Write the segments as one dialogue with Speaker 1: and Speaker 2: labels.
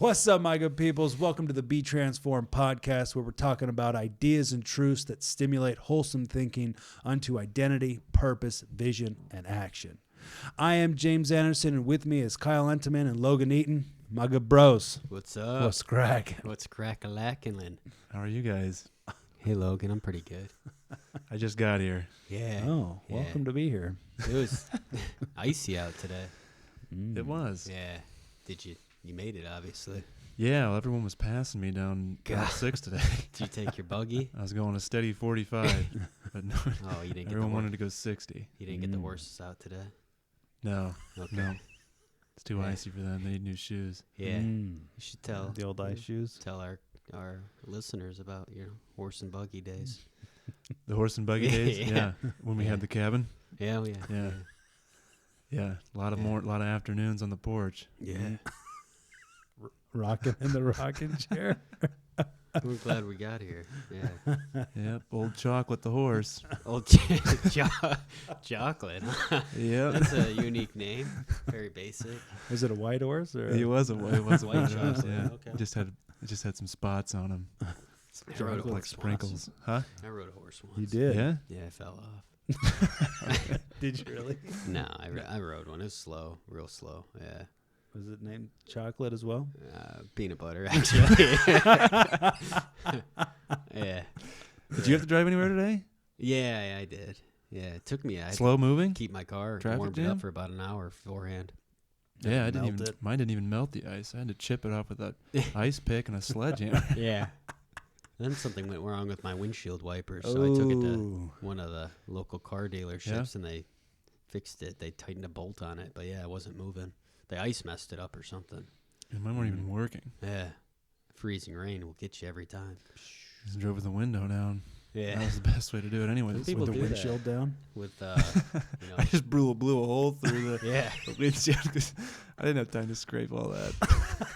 Speaker 1: What's up, my good peoples? Welcome to the Be Transformed podcast, where we're talking about ideas and truths that stimulate wholesome thinking unto identity, purpose, vision, and action. I am James Anderson, and with me is Kyle Enteman and Logan Eaton, my good bros.
Speaker 2: What's up?
Speaker 1: What's crack?
Speaker 2: What's crack-a-lackin'?
Speaker 3: How are you guys?
Speaker 2: Hey, Logan, I'm pretty good.
Speaker 3: I just got here.
Speaker 2: Yeah.
Speaker 1: Oh,
Speaker 2: yeah.
Speaker 1: welcome to be here.
Speaker 2: It was icy out today.
Speaker 3: It was.
Speaker 2: Yeah. Did you? You made it, obviously.
Speaker 3: Yeah, well, everyone was passing me down
Speaker 2: God.
Speaker 3: 6 today.
Speaker 2: Did you take your buggy?
Speaker 3: I was going a steady 45, but no,
Speaker 2: Oh, you didn't.
Speaker 3: everyone wanted to go 60.
Speaker 2: You didn't get the horses out today.
Speaker 3: No,
Speaker 2: Okay.
Speaker 3: no. It's too
Speaker 2: Yeah.
Speaker 3: icy for them. They need new shoes.
Speaker 2: Yeah.
Speaker 1: Mm.
Speaker 2: You should tell
Speaker 1: The old ice shoes.
Speaker 2: tell our listeners about your horse and buggy days.
Speaker 3: The horse and buggy days?
Speaker 2: Yeah.
Speaker 3: Yeah. When we
Speaker 2: Yeah.
Speaker 3: had the cabin?
Speaker 2: Yeah. Yeah.
Speaker 3: Yeah. Yeah. A lot of
Speaker 2: Yeah.
Speaker 3: a lot of afternoons on the porch.
Speaker 2: Yeah.
Speaker 1: Rocking in the rocking chair.
Speaker 2: We're glad we got here. Yeah.
Speaker 3: Yep. Old Chocolate the horse.
Speaker 2: Old chocolate. Huh?
Speaker 3: Yep.
Speaker 2: That's a unique name. Very basic.
Speaker 1: Was it a white horse? Or
Speaker 3: It was a white
Speaker 2: White
Speaker 3: chocolate.
Speaker 2: chocolate,
Speaker 3: Yeah.
Speaker 2: okay.
Speaker 3: It just had some spots on him.
Speaker 2: I rode a
Speaker 3: Like
Speaker 2: horse
Speaker 3: sprinkles. Huh?
Speaker 2: I rode a horse once.
Speaker 1: You did?
Speaker 3: Yeah?
Speaker 2: Yeah, I fell off.
Speaker 1: Did you really?
Speaker 2: No, I rode one. It was slow, real slow. Yeah.
Speaker 1: Was it named Chocolate as well?
Speaker 2: Peanut butter, actually. Yeah.
Speaker 3: Did you have to drive anywhere today?
Speaker 2: Yeah, I did. Yeah, it took me. I had
Speaker 3: Slow moving?
Speaker 2: to keep my car
Speaker 3: Traffic
Speaker 2: warmed
Speaker 3: jam?
Speaker 2: up for about an hour beforehand.
Speaker 3: Yeah,
Speaker 1: Melt
Speaker 3: mine didn't even melt the ice. I had to chip it off with a ice pick and a sledgehammer.
Speaker 2: Yeah. Then something went wrong with my windshield wipers, so I took it to
Speaker 1: Ooh.
Speaker 2: one of the local car dealerships, and they fixed it. They tightened a bolt on it, but yeah, it wasn't moving. The ice messed it up or something.
Speaker 3: And mine weren't even working.
Speaker 2: Yeah. Freezing rain will get you every time.
Speaker 3: Just drove with the window down.
Speaker 2: Yeah.
Speaker 3: That was the best way to do it anyway.
Speaker 2: Some people
Speaker 1: With the
Speaker 2: do that.
Speaker 1: windshield down?
Speaker 2: With,
Speaker 3: I just blew a hole through the
Speaker 2: yeah.
Speaker 3: windshield because I didn't have time to scrape all that.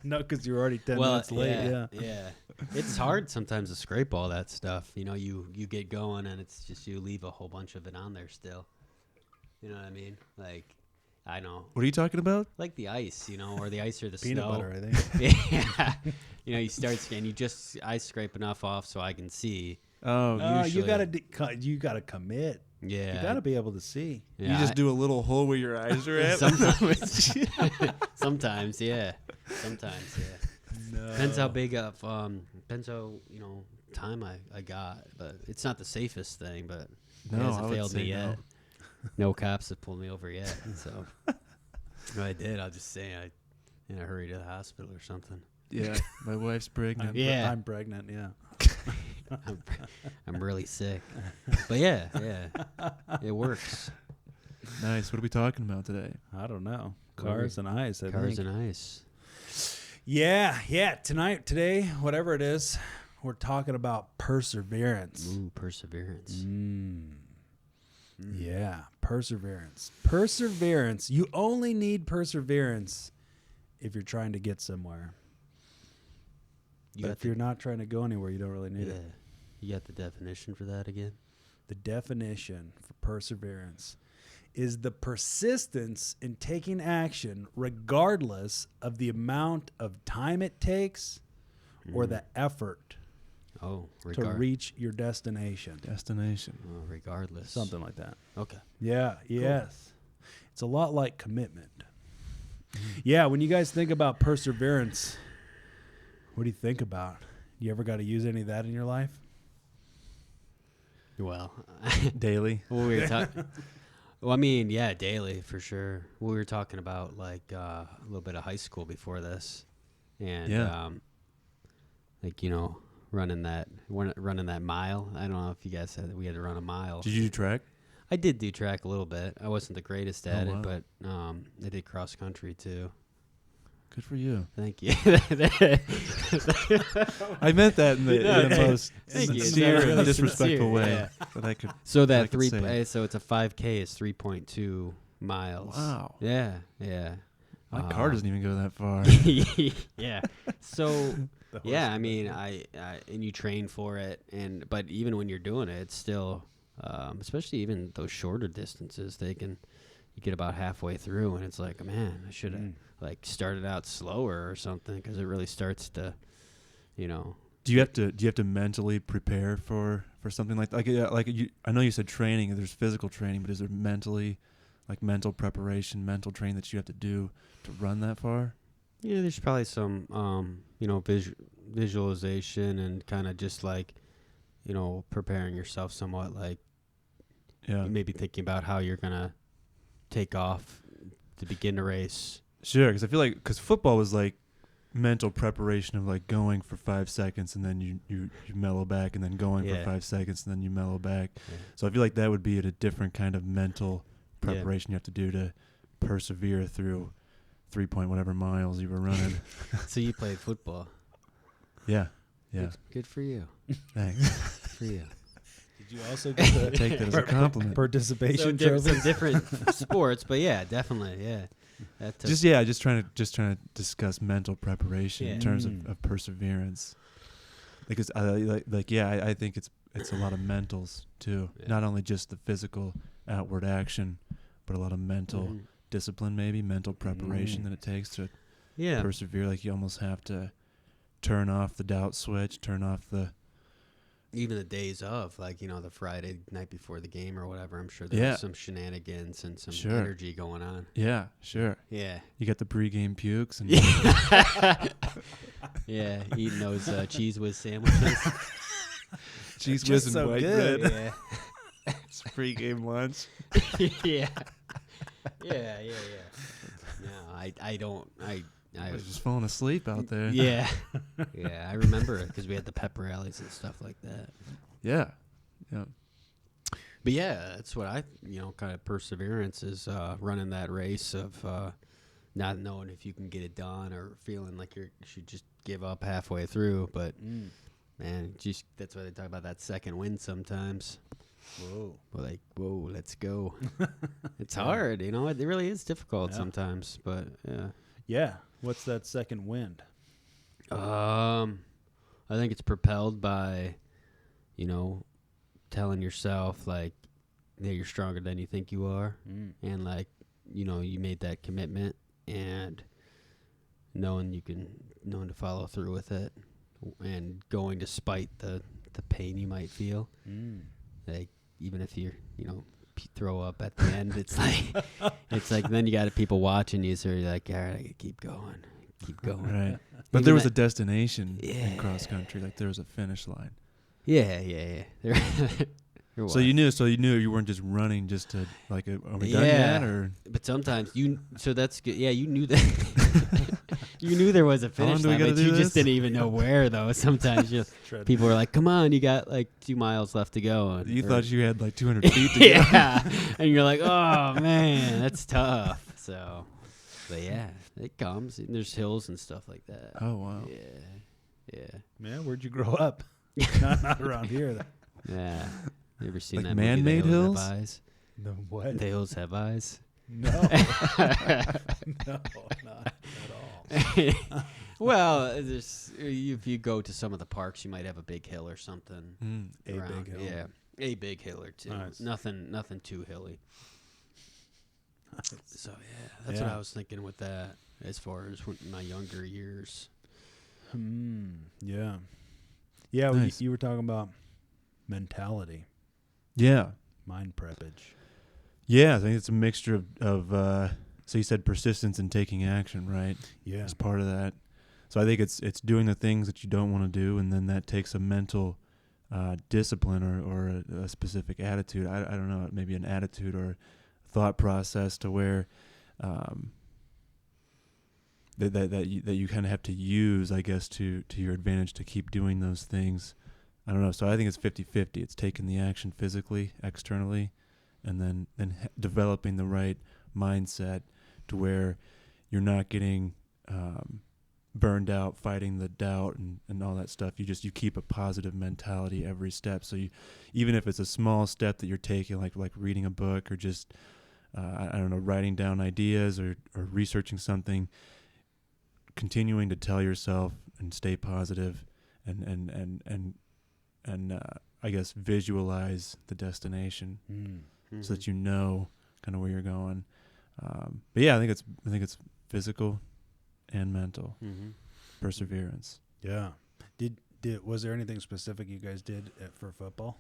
Speaker 1: No, because you're already 10 minutes late. Yeah.
Speaker 2: It's hard sometimes to scrape all that stuff. You know, you get going and it's just you leave a whole bunch of it on there still. You know what I mean? Like, I know.
Speaker 3: What are you talking about?
Speaker 2: Like the ice, you know, or the ice or the
Speaker 1: Peanut
Speaker 2: snow.
Speaker 1: butter, I think.
Speaker 2: Yeah. You know, you start and you just I scrape enough off so I can see.
Speaker 3: Oh,
Speaker 1: You
Speaker 2: Usually-
Speaker 1: gotta commit.
Speaker 2: Yeah.
Speaker 1: You gotta be able to see.
Speaker 2: Yeah,
Speaker 3: you just do a little hole where your eyes are at?
Speaker 2: Sometimes, sometimes, yeah. Sometimes, yeah.
Speaker 1: No.
Speaker 2: Depends how big of depends how time I got, but it's not the safest thing. But it
Speaker 3: No, I
Speaker 2: hasn't
Speaker 3: would
Speaker 2: failed
Speaker 3: say
Speaker 2: me
Speaker 3: no.
Speaker 2: yet. No cops have pulled me over yet. So if I did, I'll just say I in a hurry to the hospital or something.
Speaker 3: Yeah, my wife's pregnant.
Speaker 2: Yeah.
Speaker 1: I'm pregnant, yeah.
Speaker 2: I'm really sick, but yeah, it works.
Speaker 3: Nice. What are we talking about today?
Speaker 1: I don't know.
Speaker 2: What are
Speaker 1: Cars and ice, I
Speaker 2: Cars
Speaker 1: think.
Speaker 2: and ice.
Speaker 1: Yeah. Today, whatever it is, we're talking about perseverance.
Speaker 2: Ooh, perseverance.
Speaker 1: Yeah, perseverance. Perseverance. You only need perseverance if you're trying to get somewhere. But if you're not trying to go anywhere, you don't really need it.
Speaker 2: You got the definition for that again?
Speaker 1: The definition for perseverance is the persistence in taking action regardless of the amount of time it takes or the effort
Speaker 2: Oh,
Speaker 1: to reach your destination.
Speaker 3: Destination.
Speaker 2: regardless.
Speaker 1: Something like that.
Speaker 2: Okay.
Speaker 1: Yeah, yes. It's a lot like commitment. Yeah, when you guys think about perseverance, what do you think about? You ever got to use any of that in your life?
Speaker 2: Well,
Speaker 3: Daily.
Speaker 2: we were talking. Well, I mean, yeah, daily for sure. We were talking about like a little bit of high school before this, and like running that mile. I don't know if you guys said that we had to run a mile.
Speaker 3: Did you do track?
Speaker 2: I did do track a little bit. I wasn't the greatest at
Speaker 3: wow.
Speaker 2: it, but I did cross country too.
Speaker 3: Good for you.
Speaker 2: Thank you.
Speaker 3: I meant that in the, in the
Speaker 2: hey,
Speaker 3: most
Speaker 2: thank you.
Speaker 3: sincere
Speaker 2: It's
Speaker 3: and
Speaker 2: really
Speaker 3: disrespectful
Speaker 2: sincere,
Speaker 3: way
Speaker 2: yeah.
Speaker 3: that I could.
Speaker 2: So
Speaker 3: that I
Speaker 2: that
Speaker 3: could say.
Speaker 2: so it's a 5K is 3.2 miles.
Speaker 3: Wow.
Speaker 2: Yeah.
Speaker 3: My car doesn't even go that far.
Speaker 2: Yeah. So yeah, I mean, I and you train for it, but even when you're doing it, it's still, especially even those shorter distances, you get about halfway through, and it's like, man, I should have. like started out slower or something, because it really starts to, you know.
Speaker 3: Do you have to mentally prepare for something I know you said training, there's physical training, but is there mental preparation, mental training that you have to do to run that far?
Speaker 2: Yeah, there's probably some, visualization and kind of just like, preparing yourself somewhat, like maybe thinking about how you're going to take off to begin a race.
Speaker 3: Sure, because I feel like football was like mental preparation of like going for 5 seconds and then you mellow back, and then going for 5 seconds and then you mellow back. Yeah. So I feel like that would be a different kind of mental preparation you have to do to persevere through 3 point whatever miles you were running.
Speaker 2: So you played football.
Speaker 3: Yeah.
Speaker 2: Good for you.
Speaker 3: Thanks.
Speaker 2: Good for you.
Speaker 1: Did you also get the
Speaker 3: take that as a compliment?
Speaker 1: Participation
Speaker 2: trophy? Some different sports, but yeah, definitely, yeah.
Speaker 3: Just trying to discuss mental preparation in terms of perseverance. Because I think it's a lot of mentals too. Yeah. Not only just the physical outward action, but a lot of mental discipline, maybe mental preparation that it takes to persevere. Like you almost have to turn off the doubt switch, turn off
Speaker 2: even the days of, like, the Friday night before the game or whatever. I'm sure there's some shenanigans and some energy going on.
Speaker 3: Yeah, sure.
Speaker 2: Yeah.
Speaker 3: You got the pregame pukes and
Speaker 2: yeah, eating those Cheese Whiz sandwiches.
Speaker 3: Cheese Whiz and
Speaker 1: so
Speaker 3: white
Speaker 1: good.
Speaker 3: bread.
Speaker 2: Yeah.
Speaker 3: It's pregame lunch.
Speaker 2: Yeah. No, I
Speaker 3: was just falling asleep out there.
Speaker 2: Yeah. Yeah, I remember it because we had the pep rallies and stuff like that.
Speaker 3: Yeah.
Speaker 2: But yeah, that's what kind of perseverance is, running that race of not knowing if you can get it done or feeling like you should just give up halfway through. But, man, that's why they talk about that second wind sometimes.
Speaker 1: Whoa.
Speaker 2: Like, whoa, let's go. It's hard, it really is difficult sometimes, but yeah.
Speaker 1: Yeah. What's that second wind?
Speaker 2: I think it's propelled by, telling yourself like that you're stronger than you think you are, and like, you made that commitment, and knowing to follow through with it, and going despite the pain you might feel. Like even if you're, throw up at the end, it's like then you got people watching you, so you're like, all right, I gotta keep going.
Speaker 3: Right. But there was a destination in cross country, like there was a finish line.
Speaker 2: Yeah.
Speaker 3: So you knew you weren't just running just to like, are we done yet? Or
Speaker 2: but sometimes so that's good. Yeah, you knew that. You knew there was a finish line, but you just didn't even know where, though. Sometimes people were like, come on, you got like 2 miles left to go.
Speaker 3: You thought you had like 200 feet to go.
Speaker 2: Yeah. And you're like, oh, man, that's tough. So, but yeah, it comes. And there's hills and stuff like that.
Speaker 3: Oh, wow.
Speaker 2: Yeah.
Speaker 1: Man, where'd you grow up? not around here.
Speaker 2: Yeah. You ever seen
Speaker 3: like
Speaker 2: that
Speaker 3: man-made
Speaker 2: movie,
Speaker 3: hills?
Speaker 2: Have Eyes?
Speaker 1: The what?
Speaker 2: The Hills Have Eyes?
Speaker 1: No. No, not at all.
Speaker 2: Well, if you go to some of the parks, you might have a big hill or something.
Speaker 1: A big hill.
Speaker 2: Yeah, a big hill or two.
Speaker 1: Nice.
Speaker 2: Nothing too hilly. So yeah, that's what I was thinking with that. As far as my younger years.
Speaker 1: Yeah. Yeah.
Speaker 3: Nice.
Speaker 1: You were talking about mentality.
Speaker 3: Yeah.
Speaker 1: Mind preppage.
Speaker 3: Yeah, I think it's a mixture of so you said persistence and taking action, right?
Speaker 1: Yeah.
Speaker 3: As part of that. So I think it's doing the things that you don't want to do, and then that takes a mental discipline or a specific attitude. I don't know, maybe an attitude or thought process to where that you kind of have to use, I guess, to your advantage to keep doing those things. I don't know. So I think it's 50-50. It's taking the action physically, externally, and then developing the right mindset to where you're not getting burned out fighting the doubt and all that stuff. You keep a positive mentality every step. So even if it's a small step that you're taking, like reading a book or just I don't know, writing down ideas or researching something, continuing to tell yourself and stay positive and I guess visualize the destination so that you know kind of where you're going. But yeah, I think it's physical and mental.
Speaker 2: Mm-hmm.
Speaker 3: Perseverance.
Speaker 1: Yeah. Was there anything specific you guys did for football?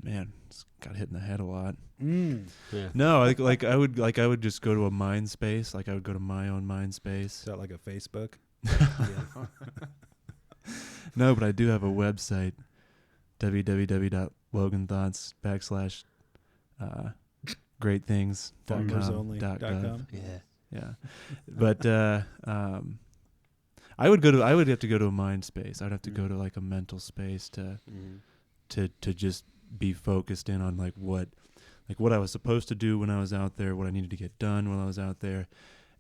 Speaker 3: Man, just got hit in the head a lot.
Speaker 2: Yeah.
Speaker 3: No, I would just go to a mind space. Like I would go to my own mind space.
Speaker 1: Is that like a Facebook?
Speaker 3: No, but I do have a website, www.loganthoughts / greatthings.com. Yeah. But I would have to go to a mind space. I'd have to go to like a mental space to just be focused in on what I was supposed to do when I was out there, what I needed to get done when I was out there.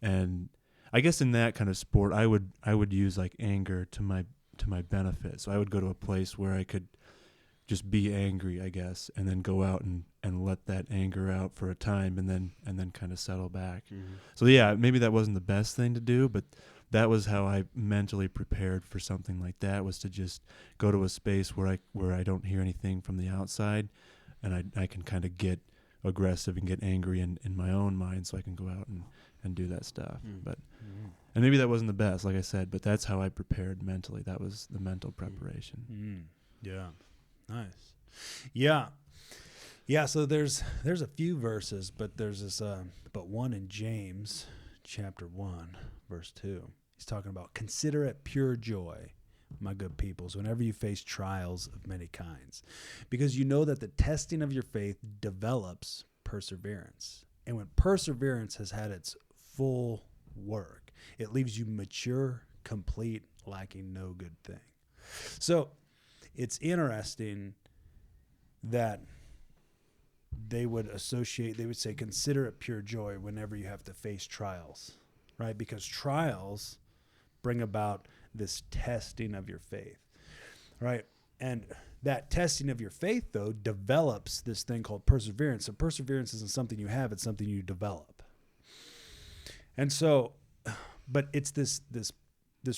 Speaker 3: And I guess in that kind of sport, I would use like anger to my benefit. So I would go to a place where I could just be angry, I guess, and then go out and let that anger out for a time and then kind of settle back.
Speaker 2: Mm-hmm.
Speaker 3: So yeah, maybe that wasn't the best thing to do, but that was how I mentally prepared for something like that, was to just go to a space where I don't hear anything from the outside, and I can kind of get aggressive and get angry in my own mind, so I can go out and do that stuff. But and maybe that wasn't the best, like I said, but that's how I prepared mentally. That was the mental preparation.
Speaker 1: Yeah. Nice. Yeah. So there's a few verses, but there's this but one in James chapter 1 verse 2. He's talking about, consider it pure joy, my good peoples, whenever you face trials of many kinds, because you know that the testing of your faith develops perseverance. And when perseverance has had its full work, it leaves you mature, complete, lacking no good thing. So it's interesting that they would say, consider it pure joy whenever you have to face trials, right? Because trials bring about this testing of your faith, right? And that testing of your faith, though, develops this thing called perseverance. So perseverance isn't something you have, it's something you develop. And so, but it's this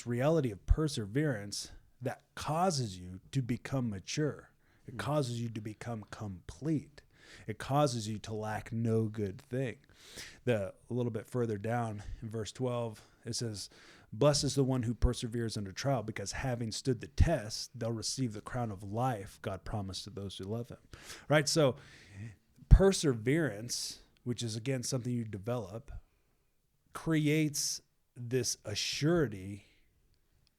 Speaker 1: reality of perseverance that causes you to become mature. It causes you to become complete. It causes you to lack no good thing. A little bit further down in verse 12, it says, blessed is the one who perseveres under trial, because having stood the test, they'll receive the crown of life God promised to those who love him. Right? So perseverance, which is again something you develop, creates this assurity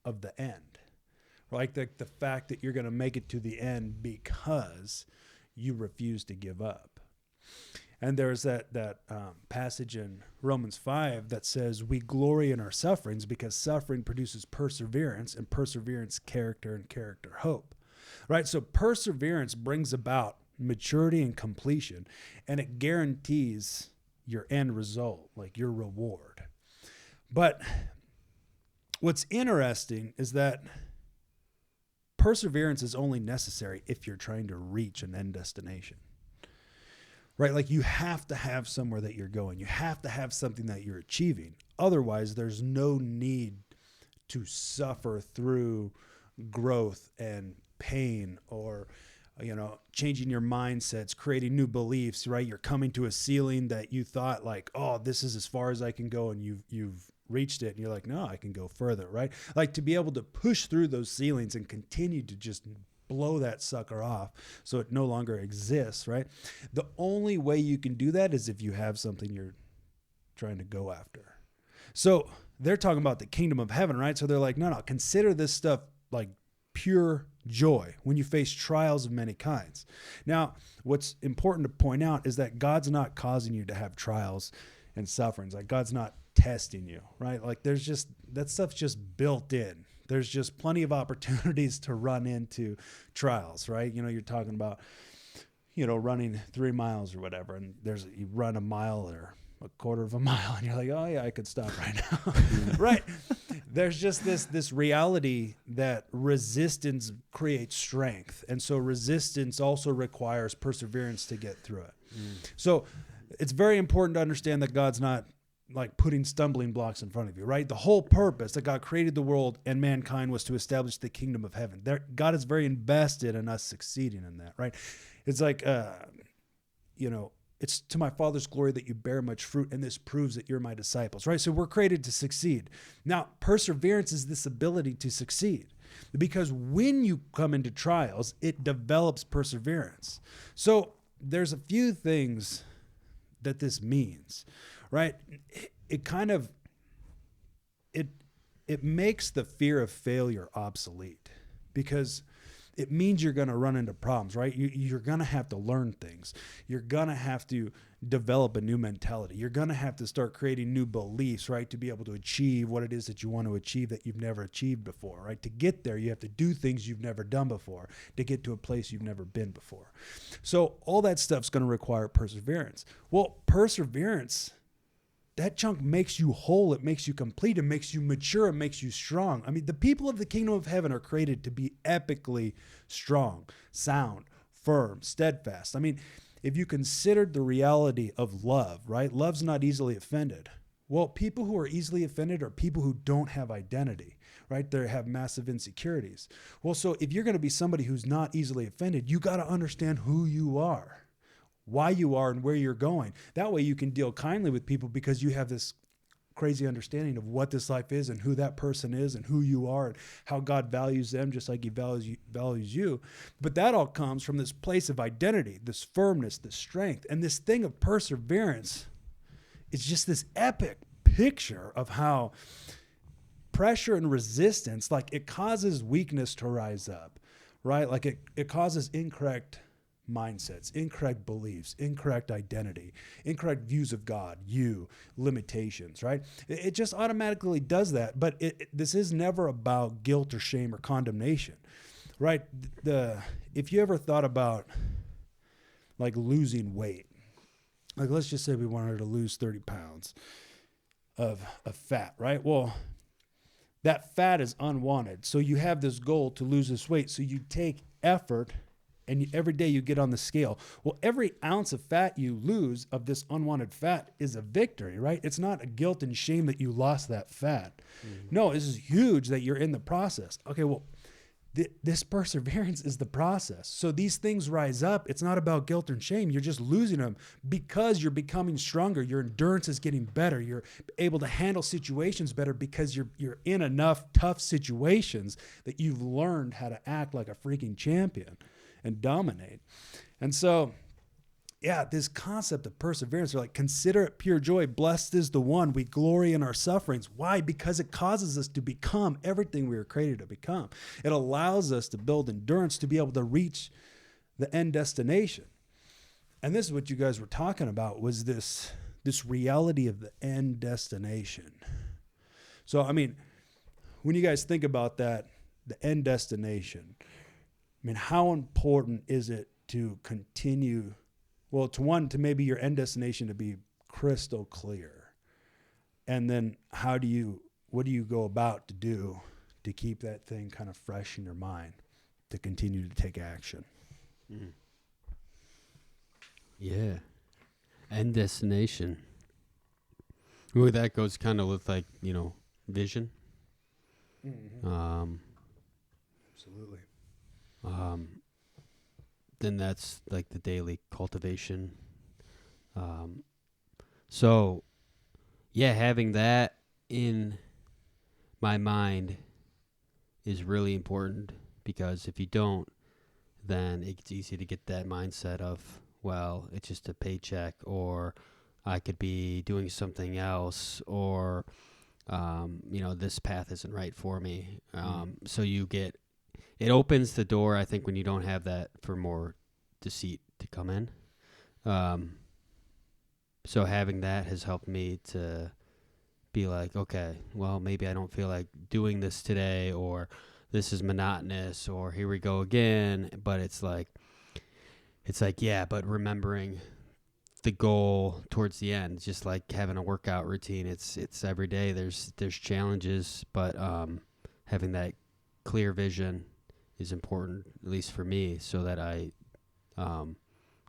Speaker 1: of the end. Like the fact that you're going to make it to the end because you refuse to give up. And there's that passage in Romans 5 that says, we glory in our sufferings because suffering produces perseverance, and perseverance, character, and character, hope. Right? So perseverance brings about maturity and completion, and it guarantees your end result, like your reward. But what's interesting is that perseverance is only necessary if you're trying to reach an end destination. Right? Like you have to have somewhere that you're going. You have to have something that you're achieving. Otherwise, there's no need to suffer through growth and pain, or, changing your mindsets, creating new beliefs, right? You're coming to a ceiling that you thought like, oh, this is as far as I can go. And you've reached it. And you're like, no, I can go further, right? Like to be able to push through those ceilings and continue to just blow that sucker off so it no longer exists, right? The only way you can do that is if you have something you're trying to go after. So they're talking about the kingdom of heaven, right? So they're like, no, consider this stuff like pure joy when you face trials of many kinds. Now, what's important to point out is that God's not causing you to have trials and sufferings. Like God's not testing you, right? Like there's just, that stuff's just built in. There's just plenty of opportunities to run into trials, right? You're talking about, running 3 miles or whatever, and you run a mile or a quarter of a mile, and you're like, oh yeah, I could stop right now, right? There's just this reality that resistance creates strength, and so resistance also requires perseverance to get through it. So it's very important to understand that God's not like putting stumbling blocks in front of you, right? The whole purpose that God created the world and mankind was to establish the kingdom of heaven. God is very invested in us succeeding in that, right? It's like, it's to my Father's glory that you bear much fruit, and this proves that you're my disciples, right? So we're created to succeed. Now, perseverance is this ability to succeed, because when you come into trials, it develops perseverance. So there's a few things that this means, right? It kind of, it makes the fear of failure obsolete, because it means you're going to run into problems, right? You're going to have to learn things. You're going to have to develop a new mentality. You're going to have to start creating new beliefs, right? To be able to achieve what it is that you want to achieve that you've never achieved before, right? To get there, you have to do things you've never done before to get to a place you've never been before. So all that stuff's going to require perseverance. Well, perseverance, that chunk makes you whole. It makes you complete. It makes you mature. It makes you strong. I mean, the people of the kingdom of heaven are created to be epically strong, sound, firm, steadfast. I mean, if you considered the reality of love, right? Love's not easily offended. Well, people who are easily offended are people who don't have identity, right? They have massive insecurities. Well, so if you're going to be somebody who's not easily offended, you got to understand who you are, why you are, and where you're going. That way you can deal kindly with people, because you have this crazy understanding of what this life is and who that person is and who you are and how God values them just like he values you. But that all comes from this place of identity, this firmness, this strength, and this thing of perseverance. It's just this epic picture of how pressure and resistance, like, it causes weakness to rise up, right? Like it causes incorrect mindsets, incorrect beliefs, incorrect identity, incorrect views of God, you, limitations, right? It just automatically does that. But this is never about guilt or shame or condemnation, right? If you ever thought about like losing weight, like let's just say we wanted to lose 30 pounds of fat, right? Well, that fat is unwanted. So you have this goal to lose this weight. So you take effort, and every day you get on the scale. Well, every ounce of fat you lose of this unwanted fat is a victory, right? It's not a guilt and shame that you lost that fat. Mm-hmm. No, this is huge that you're in the process. Okay, well, this perseverance is the process. So these things rise up. It's not about guilt and shame. You're just losing them because you're becoming stronger. Your endurance is getting better. You're able to handle situations better because you're in enough tough situations that you've learned how to act like a freaking champion and dominate. And so, yeah, this concept of perseverance, they're like, consider it pure joy. Blessed is the one. We glory in our sufferings. Why? Because it causes us to become everything we were created to become. It allows us to build endurance to be able to reach the end destination. And this is what you guys were talking about, was this reality of the end destination. So, I mean, when you guys think about that, the end destination, I mean, how important is it to continue, well, to maybe your end destination to be crystal clear? And then what do you go about to do to keep that thing kind of fresh in your mind to continue to take action?
Speaker 2: Mm. Yeah. End destination. Well, that goes kind of with like, vision.
Speaker 1: Mm-hmm. Absolutely.
Speaker 2: Then that's like the daily cultivation. So yeah, having that in my mind is really important, because if you don't, then it's easy to get that mindset of, well, it's just a paycheck, or I could be doing something else, or, this path isn't right for me. So it opens the door, I think, when you don't have that, for more deceit to come in. So having that has helped me to be like, okay, well, maybe I don't feel like doing this today, or this is monotonous, or here we go again. But it's like, yeah, but remembering the goal towards the end, just like having a workout routine. It's every day. There's challenges, but having that clear vision is important, at least for me, so that I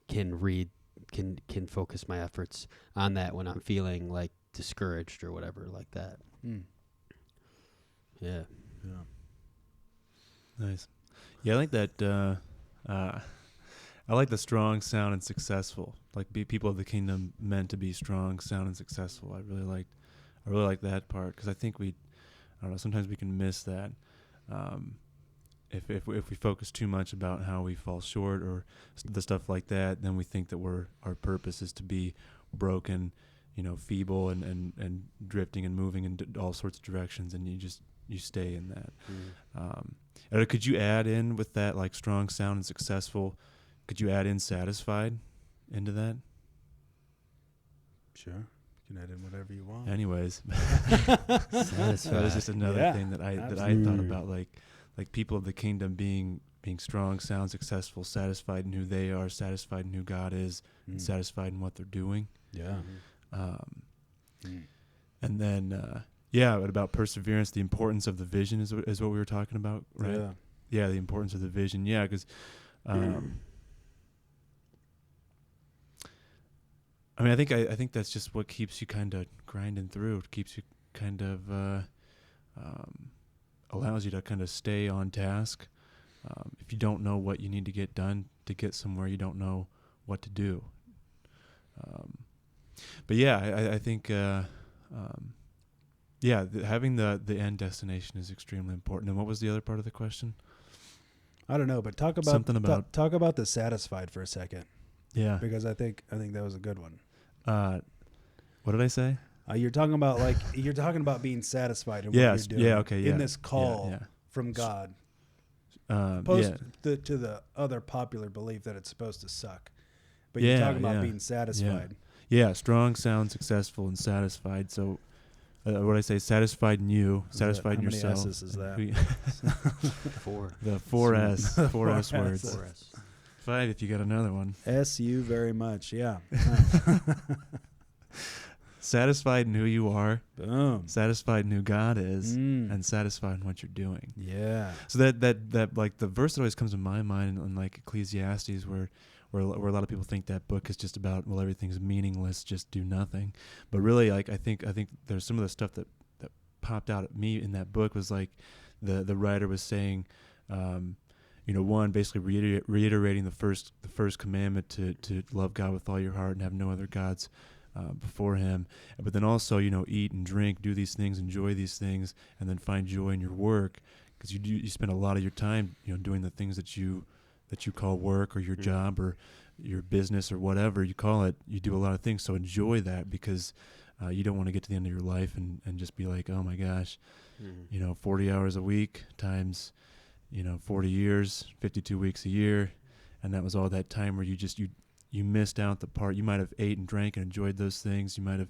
Speaker 2: can focus my efforts on that when I'm feeling like discouraged or whatever like that. Yeah.
Speaker 3: Nice. Yeah, I think that I like the strong, sound, and successful. Like be people of the kingdom meant to be strong, sound, and successful. I really like that part because I think I don't know. Sometimes we can miss that if we focus too much about how we fall short or the stuff like that. Then we think that our purpose is to be broken, feeble and drifting and moving in all sorts of directions, and you stay in that. Or could you add in with that like strong, sound, and successful? Could you add in satisfied into that?
Speaker 1: Sure. You can add in whatever you want.
Speaker 3: Anyways,
Speaker 2: Satisfied.
Speaker 3: that was just another thing that I thought about, like people of the kingdom being strong, sound, successful, satisfied in who they are, satisfied in who God is, and satisfied in what they're doing.
Speaker 1: Yeah.
Speaker 3: And then but about perseverance, the importance of the vision is what we were talking about, right? Yeah, the importance of the vision. Yeah, because I mean, I think that's just what keeps you kind of grinding through. It keeps you kind of allows you to kind of stay on task. If you don't know what you need to get done to get somewhere, you don't know what to do. But yeah, I think having the end destination is extremely important. And what was the other part of the question?
Speaker 1: I don't know, but talk about
Speaker 3: something about
Speaker 1: talk about the satisfied for a second.
Speaker 3: Yeah,
Speaker 1: because I think that was a good one.
Speaker 3: What did I say?
Speaker 1: You're talking about being satisfied in what you're doing.
Speaker 3: Yeah, okay, yeah.
Speaker 1: In this call from God, opposed to the other popular belief that it's supposed to suck. But you're talking about being satisfied.
Speaker 3: Yeah, strong, sound, successful, and satisfied. So, what I say, satisfied in you, satisfied in yourself.
Speaker 1: How many S's is that?
Speaker 2: 4.
Speaker 3: The 4S, 4S words.
Speaker 2: 4S.
Speaker 3: 5 if you got another one.
Speaker 1: S-U very much, yeah.
Speaker 3: Satisfied in who you are.
Speaker 1: Boom.
Speaker 3: Satisfied in who God is, and satisfied in what you're doing.
Speaker 1: Yeah.
Speaker 3: So that like the verse that always comes to my mind in like Ecclesiastes, where a lot of people think that book is just about, well, everything's meaningless, just do nothing. But really, like I think there's some of the stuff that popped out at me in that book was like the writer was saying, one, basically reiterating the first commandment to love God with all your heart and have no other gods before Him, but then also eat and drink, do these things, enjoy these things, and then find joy in your work, because you spend a lot of your time doing the things that you call work or your job or your business or whatever you call it. You do a lot of things, so enjoy that, because you don't want to get to the end of your life and just be like, oh my gosh, 40 hours a week times 40 years, 52 weeks a year, and that was all that time where you missed out the part. You might have ate and drank and enjoyed those things. You might have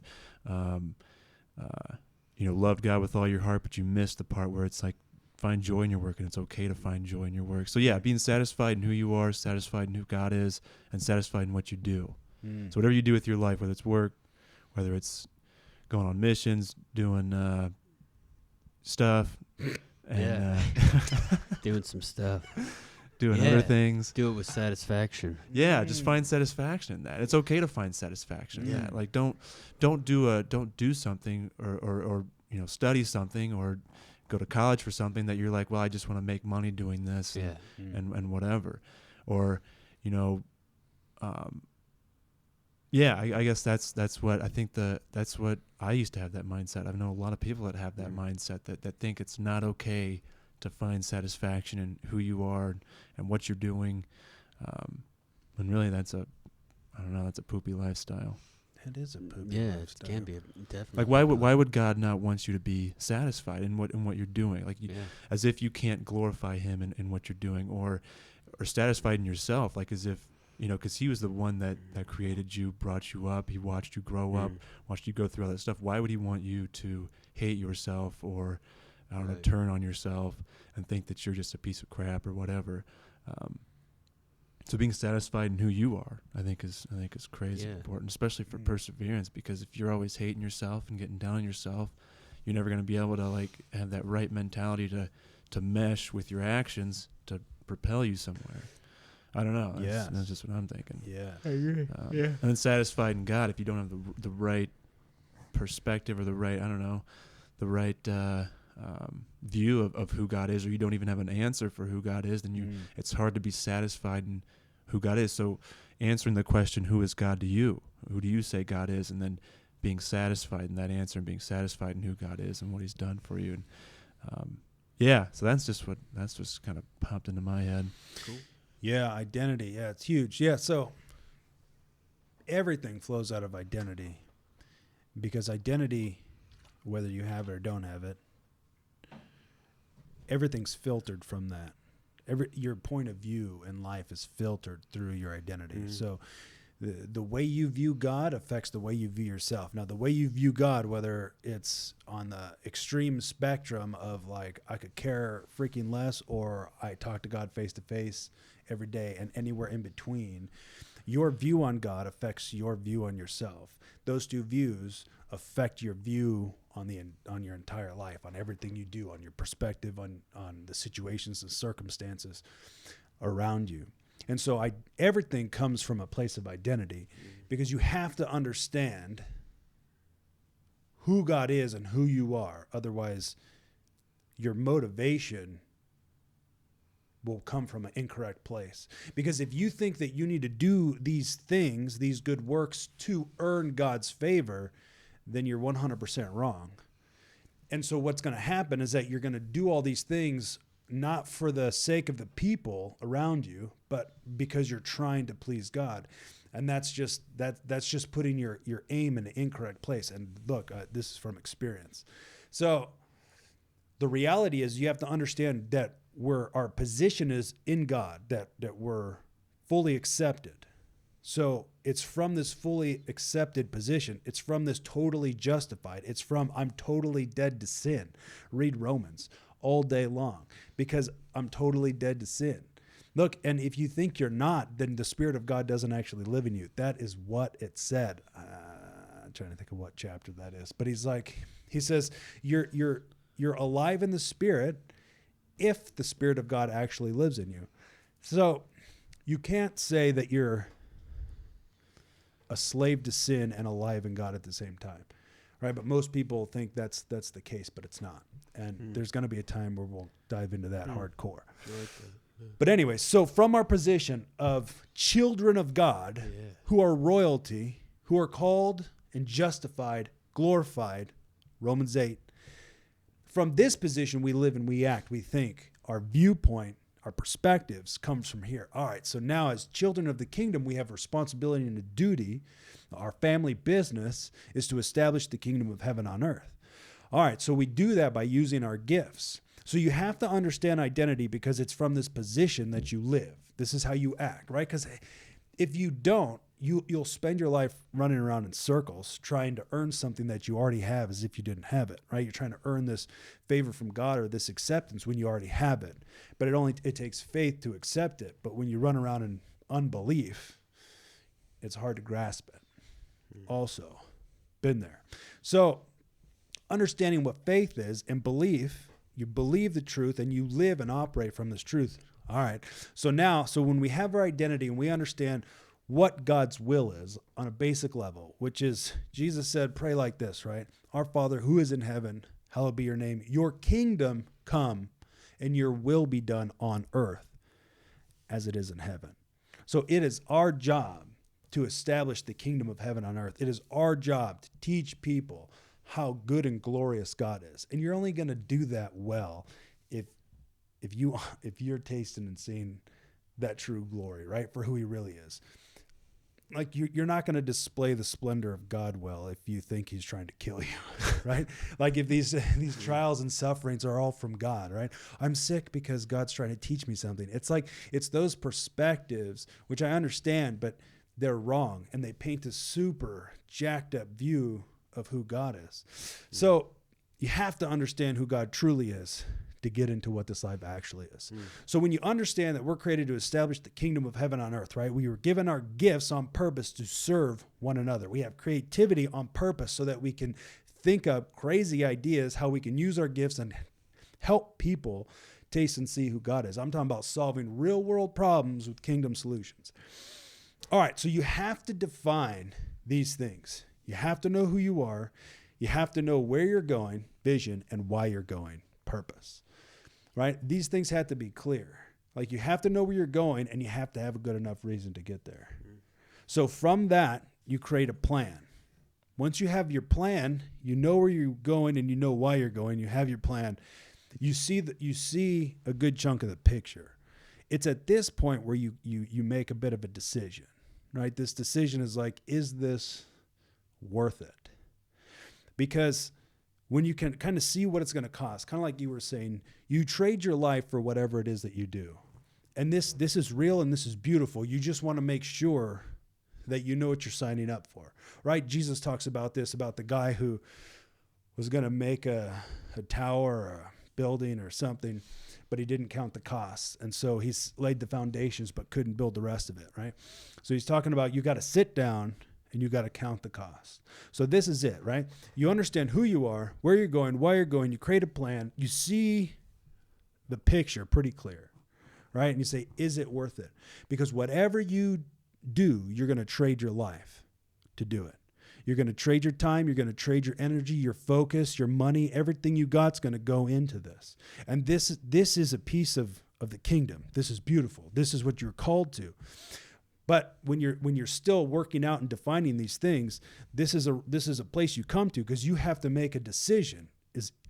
Speaker 3: loved God with all your heart, but you missed the part where it's like, find joy in your work, and it's okay to find joy in your work. So yeah, being satisfied in who you are, satisfied in who God is, and satisfied in what you do. So whatever you do with your life, whether it's work, whether it's going on missions, doing stuff, and
Speaker 2: doing some stuff,
Speaker 3: doing other things,
Speaker 2: do it with satisfaction.
Speaker 3: Yeah, just find satisfaction in that. It's okay to find satisfaction in that. Like don't do something or study something or go to college for something that you're like, well, I just want to make money doing this and whatever. Or, I guess that's what I think that's what I used to have, that mindset. I know a lot of people that have that mindset that think it's not okay to find satisfaction in who you are and what you're doing. When really that's a poopy lifestyle.
Speaker 1: It is a poopy lifestyle.
Speaker 2: It can be definitely.
Speaker 3: Like why would God not want you to be satisfied in what you're doing? Like as if you can't glorify Him in what you're doing, or satisfied in yourself, like as if because He was the one that created you, brought you up, He watched you grow up, watched you go through all that stuff. Why would He want you to hate yourself or turn on yourself and think that you're just a piece of crap or whatever? So being satisfied in who you are, I think is crazy important, especially for perseverance, because if you're always hating yourself and getting down on yourself, you're never going to be able to like have that right mentality to mesh with your actions to propel you somewhere. I don't know. That's just what I'm thinking.
Speaker 1: Yeah.
Speaker 3: I agree. And then satisfied in God, if you don't have the right perspective or the right view of who God is, or you don't even have an answer for who God is, then it's hard to be satisfied in who God is. So answering the question, who is God to you? Who do you say God is? And then being satisfied in that answer and being satisfied in who God is and what he's done for you. And so that's just kind of popped into my head.
Speaker 2: Cool.
Speaker 1: Yeah, identity. Yeah, it's huge. Yeah, so everything flows out of identity, because identity, whether you have it or don't have it, everything's filtered from that. Your point of view in life is filtered through your identity.
Speaker 2: Mm.
Speaker 1: So the way you view God affects the way you view yourself. Now, the way you view God, whether it's on the extreme spectrum of like, I could care freaking less, or I talk to God face to face every day, and anywhere in between, your view on God affects your view on yourself. Those two views affect your view on your entire life, on everything you do, on your perspective, on the situations and circumstances around you. And so everything comes from a place of identity, because you have to understand who God is and who you are. Otherwise, your motivation will come from an incorrect place. Because if you think that you need to do these things, these good works, to earn God's favor, then you're 100% wrong. And so what's going to happen is that you're going to do all these things not for the sake of the people around you, but because you're trying to please God. And that's just putting your aim in an incorrect place. And look, this is from experience. So the reality is, you have to understand that our position is in God, that we're fully accepted. So it's from this fully accepted position. It's from this totally justified. It's from, I'm totally dead to sin. Read Romans all day long, because I'm totally dead to sin. Look, and if you think you're not, then the Spirit of God doesn't actually live in you. That is what it said. I'm trying to think of what chapter that is. But he says, you're alive in the Spirit if the Spirit of God actually lives in you. So you can't say that you're a slave to sin and alive in God at the same time, right? But most people think that's the case, but it's not. And there's going to be a time where we'll dive into that hardcore. But anyway, so from our position of children of God, who are royalty, who are called and justified, glorified, Romans 8, from this position we live and we act, we think, our viewpoint, our perspectives comes from here. All right, so now as children of the kingdom, we have responsibility and a duty. Our family business is to establish the kingdom of heaven on earth. All right, so we do that by using our gifts. So you have to understand identity, because it's from this position that you live. This is how you act, right? Because if you don't, you'll spend your life running around in circles trying to earn something that you already have, as if you didn't have it, right? You're trying to earn this favor from God or this acceptance when you already have it. But it takes faith to accept it. But when you run around in unbelief, it's hard to grasp it. Also, been there. So understanding what faith is and belief, you believe the truth and you live and operate from this truth. All right. So when we have our identity and we understand what God's will is on a basic level, which is, Jesus said, pray like this, right? Our Father who is in heaven, hallowed be your name. Your kingdom come and your will be done on earth as it is in heaven. So it is our job to establish the kingdom of heaven on earth. It is our job to teach people how good and glorious God is. And you're only going to do that well if you're tasting and seeing that true glory, right? For who he really is. Like you're not going to display the splendor of God well if you think he's trying to kill you, right? Like if these trials and sufferings are all from God, right? I'm sick because God's trying to teach me something. It's those perspectives, which I understand, but they're wrong. And they paint a super jacked up view of who God is. So you have to understand who God truly is to get into what this life actually is. So when you understand that we're created to establish the kingdom of heaven on earth, right? We were given our gifts on purpose to serve one another. We have creativity on purpose so that we can think up crazy ideas, how we can use our gifts and help people taste and see who God is. I'm talking about solving real world problems with kingdom solutions. All right, so you have to define these things. You have to know who you are. You have to know where you're going, vision, and why you're going, purpose. Right? These things have to be clear. Like you have to know where you're going, and you have to have a good enough reason to get there. So from that, you create a plan. Once you have your plan, you know where you're going and you know why you're going. You have your plan. You see a good chunk of the picture. It's at this point where you make a bit of a decision, right? This decision is like, is this worth it? Because when you can kind of see what it's going to cost, kind of like you were saying, you trade your life for whatever it is that you do. And this is real and this is beautiful. You just want to make sure that you know what you're signing up for, right? Jesus talks about this, about the guy who was going to make a tower or a building or something, but he didn't count the costs. And so he's laid the foundations, but couldn't build the rest of it, right? So he's talking about you got to sit down and you got to count the cost. So this is it, right? You understand who you are, where you're going, why you're going. You create a plan. You see the picture pretty clear, right? And you say, is it worth it? Because whatever you do, you're going to trade your life to do it. You're going to trade your time. You're going to trade your energy, your focus, your money. Everything you got's going to go into this. And this is a piece of the kingdom. This is beautiful. This is what you're called to. But when you're still working out and defining these things, this is a place you come to because you have to make a decision.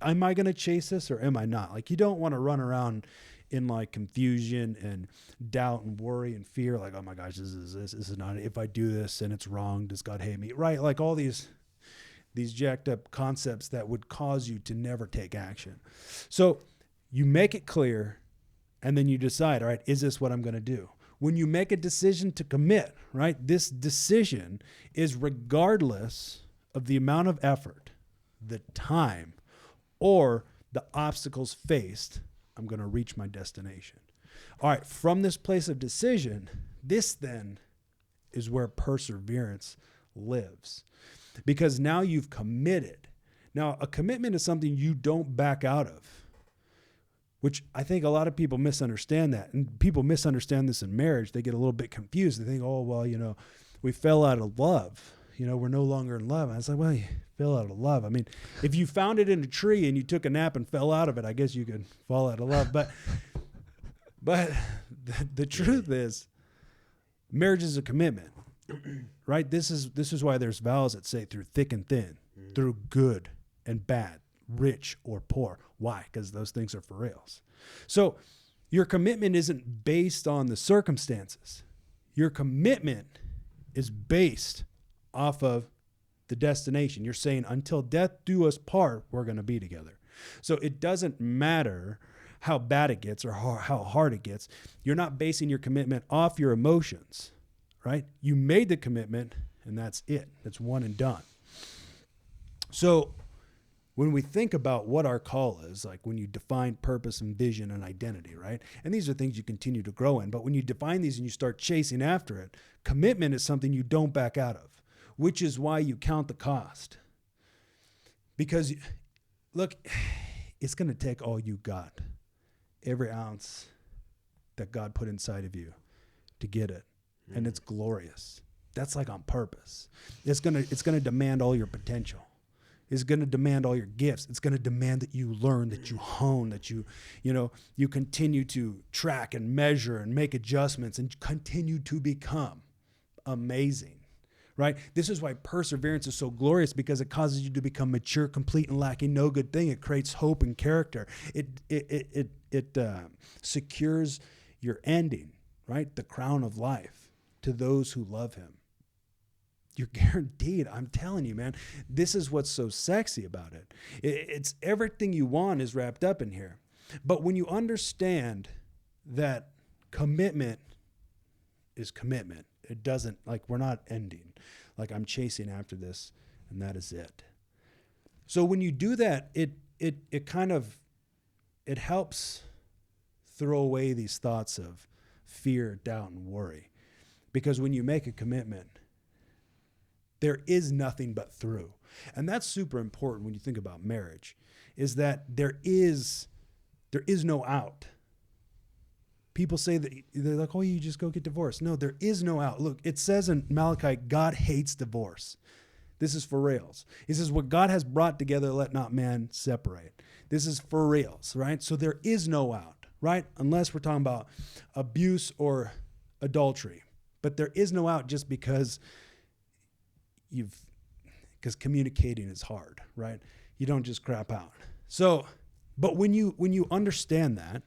Speaker 1: Am I going to chase this or am I not? Like you don't want to run around in like confusion and doubt and worry and fear, like, oh my gosh, this is not, if I do this and it's wrong, does God hate me? Right? Like all these jacked up concepts that would cause you to never take action. So you make it clear and then you decide, all right, is this what I'm going to do? When you make a decision to commit, right, this decision is regardless of the amount of effort, the time, or the obstacles faced, I'm going to reach my destination. All right, from this place of decision, this then is where perseverance lives. Because now you've committed. Now, a commitment is something you don't back out of, which I think a lot of people misunderstand that. And people misunderstand this in marriage. They get a little bit confused. They think, oh, well, we fell out of love. We're no longer in love. And I was like, well, you fell out of love. I mean, if you found it in a tree and you took a nap and fell out of it, I guess you could fall out of love. But the truth is, marriage is a commitment, right? This is why there's vows that say through thick and thin, through good and bad, rich or poor. Why? Because those things are for reals. So your commitment isn't based on the circumstances. Your commitment is based off of the destination. You're saying until death do us part, we're going to be together. So it doesn't matter how bad it gets or how hard it gets. You're not basing your commitment off your emotions, right? You made the commitment and that's it. That's one and done. So when we think about what our call is, like when you define purpose and vision and identity, right? And these are things you continue to grow in. But when you define these and you start chasing after it, commitment is something you don't back out of, which is why you count the cost. Because, look, it's going to take all you got, every ounce that God put inside of you to get it. And it's glorious. That's like on purpose. It's going to demand all your potential. It's going to demand all your gifts. It's going to demand that you learn, that you hone, that you continue to track and measure and make adjustments and continue to become amazing, right? This is why perseverance is so glorious, because it causes you to become mature, complete, and lacking no good thing. It creates hope and character. It secures your ending, right? The crown of life to those who love him. You're guaranteed. I'm telling you, man, this is what's so sexy about it. It's everything you want is wrapped up in here. But when you understand that commitment is commitment, it doesn't, like, we're not ending. Like, I'm chasing after this and that is it. So when you do that, it kind of, it helps throw away these thoughts of fear, doubt, and worry. Because when you make a commitment, there is nothing but through. And that's super important when you think about marriage, is that there is no out. People say that, they're like, oh, you just go get divorced. No, there is no out. Look, it says in Malachi, God hates divorce. This is for reals. He says, what God has brought together, let not man separate. This is for reals, right? So there is no out. right? Unless we're talking about abuse or adultery. But there is no out just because communicating is hard, right? You don't just crap out. So, but when you understand that,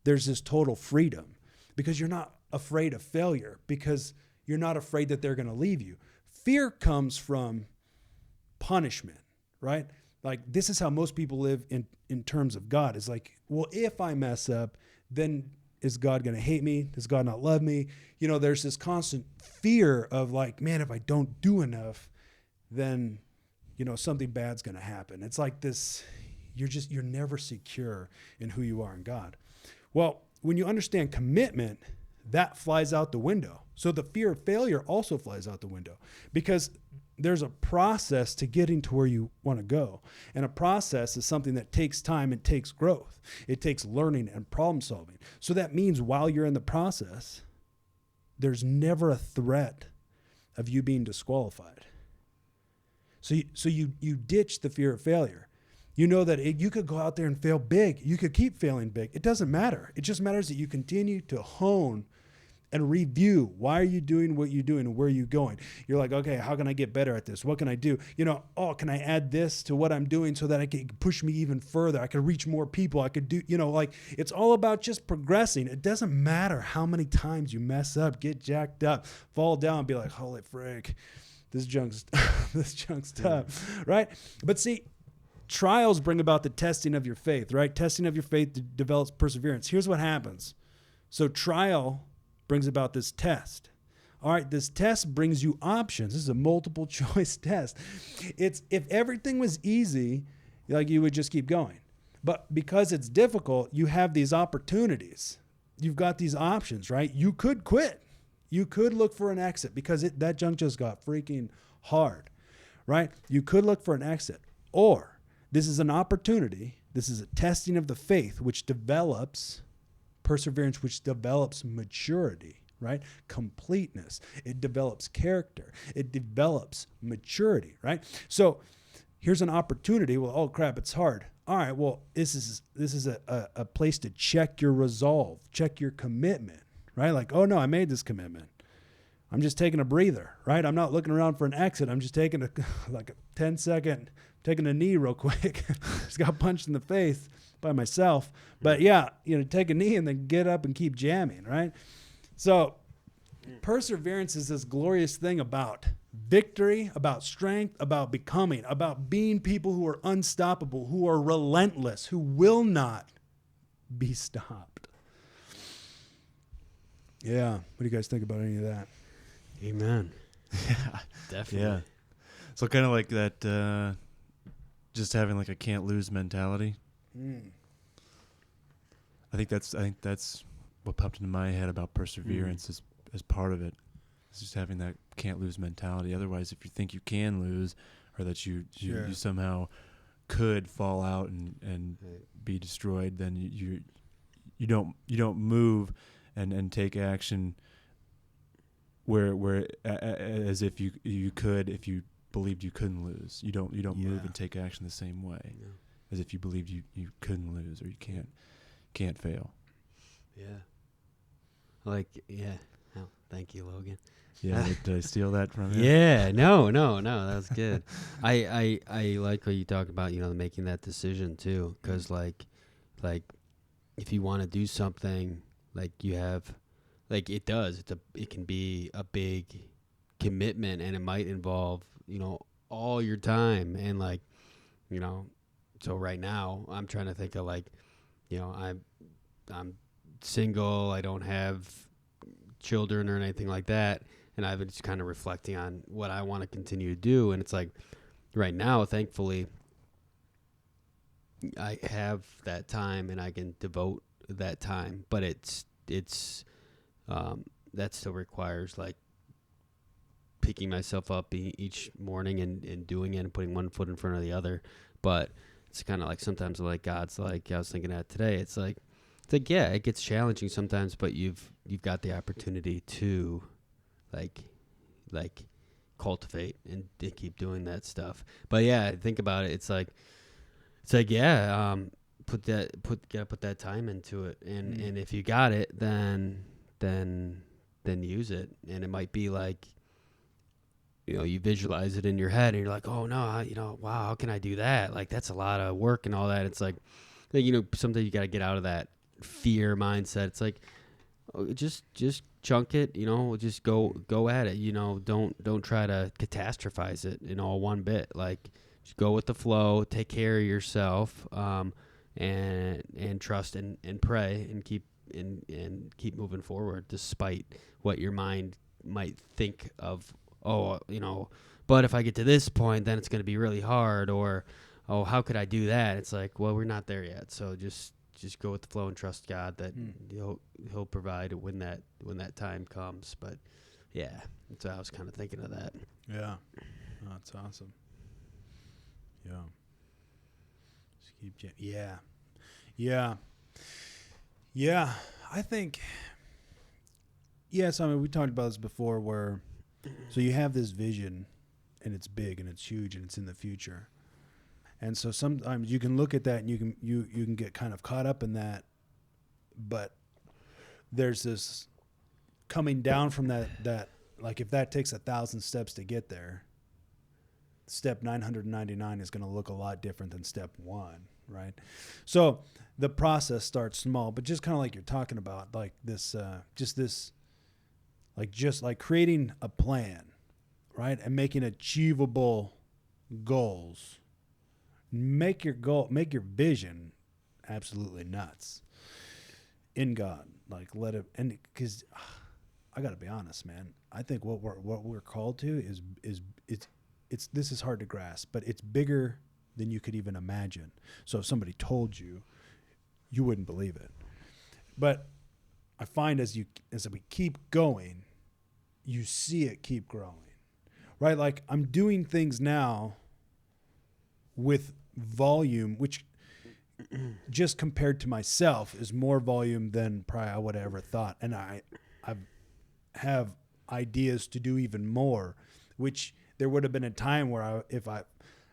Speaker 1: there's this total freedom because you're not afraid of failure, because you're not afraid that they're going to leave you. Fear comes from punishment, right? Like, this is how most people live in terms of God. It's like, well, if I mess up, then is God going to hate me? Does God not love me? You know, there's this constant fear of like, man, if I don't do enough, then, you know, something bad's going to happen. It's like this, you're never secure in who you are in God. Well, when you understand commitment, that flies out the window. So the fear of failure also flies out the window, because there's a process to getting to where you want to go. And a process is something that takes time and takes growth. It takes learning and problem solving. So that means while you're in the process, there's never a threat of you being disqualified. So you ditch the fear of failure. You know that you could go out there and fail big. You could keep failing big. It doesn't matter. It just matters that you continue to hone and review. Why are you doing what you're doing and where are you going? You're like, okay, how can I get better at this? What can I do? You know, can I add this to what I'm doing so that I can push me even further? I could reach more people. I could do, you know, like, it's all about just progressing. It doesn't matter how many times you mess up, get jacked up, fall down, be like, holy frick, this junk's tough, right? But see, trials bring about the testing of your faith, right? Testing of your faith develops perseverance. Here's what happens. So trial brings about this test. All right, this test brings you options. This is a multiple choice test. It's, if everything was easy, like, you would just keep going. But because it's difficult, you have these opportunities. You've got these options, right? You could quit. You could look for an exit because that junk just got freaking hard, right? You could look for an exit. Or this is an opportunity. This is a testing of the faith, which develops perseverance, which develops maturity, right? Completeness. It develops character. It develops maturity, right? So here's an opportunity. Well, oh crap, it's hard. All right, well, this is a place to check your resolve, check your commitment, right? Like, oh no, I made this commitment. I'm just taking a breather, right? I'm not looking around for an exit. I'm just taking a 10-second, taking a knee real quick. Just got punched in the face by myself. But yeah, you know, take a knee and then get up and keep jamming, right? So perseverance is this glorious thing about victory, about strength, about becoming, about being people who are unstoppable, who are relentless, who will not be stopped. Yeah. What do you guys think about any of that?
Speaker 2: Amen.
Speaker 3: Yeah.
Speaker 2: Definitely.
Speaker 3: Yeah. So kind of like that, just having like a can't lose mentality. I think that's what popped into my head about perseverance as part of it. It's just having that can't lose mentality. Otherwise, if you think you can lose, or that you somehow could fall out and be destroyed, then you don't move and take action where as if you could, if you believed you couldn't lose. You don't move and take action the same way as if you believed you couldn't lose or you can't fail.
Speaker 2: Yeah. Oh, thank you, Logan.
Speaker 3: Yeah, did I steal that from you?
Speaker 2: Yeah, no, that was good. I like what you talk about, you know, making that decision too, because like if you want to do something, like you have, like it can be a big commitment, and it might involve, you know, all your time, and like, you know, so right now I'm trying to think of like, you know, I'm single, I don't have children or anything like that. And I've been just kind of reflecting on what I want to continue to do. And it's like right now, thankfully, I have that time and I can devote that time. But that still requires like picking myself up each morning and doing it and putting one foot in front of the other. But it's kind of like sometimes like God's like, I was thinking that today. It's like, yeah, it gets challenging sometimes, but you've got the opportunity to like cultivate and keep doing that stuff. But yeah, think about it. It's like, yeah, gotta put that time into it, and if you got it, then use it. And it might be like, you visualize it in your head, and you're like, oh no, wow, how can I do that? Like, that's a lot of work and all that. It's like, sometimes you gotta get out of that fear mindset. It's like, just chunk it, just go at it. Don't try to catastrophize it in all one bit. Like, just go with the flow, take care of yourself, and trust and pray and keep moving forward despite what your mind might think of. But if I get to this point, then it's going to be really hard, or how could I do that? It's like, well, we're not there yet, so just go with the flow and trust God that he'll provide when that time comes. But yeah, that's what I was kind of thinking of that.
Speaker 1: Yeah, that's awesome. Yeah. Just keep. Yeah. I think. Yes, I mean, we talked about this before. Where, so you have this vision, and it's big and it's huge and it's in the future. And so sometimes you can look at that and you can get kind of caught up in that, but there's this coming down from that like, if that takes 1,000 steps to get there, step 999 is going to look a lot different than step 1, right? So the process starts small, but just kind of like you're talking about, like this, just like creating a plan, right? And making achievable goals. Make your vision absolutely nuts in God. Like, let it, and because I got to be honest, man, I think what we're called to is this is hard to grasp, but it's bigger than you could even imagine. So if somebody told you, you wouldn't believe it. But I find as we keep going, you see it keep growing, right? Like, I'm doing things now with volume, which just compared to myself is more volume than probably I would have ever thought. And I have ideas to do even more, which there would have been a time where if I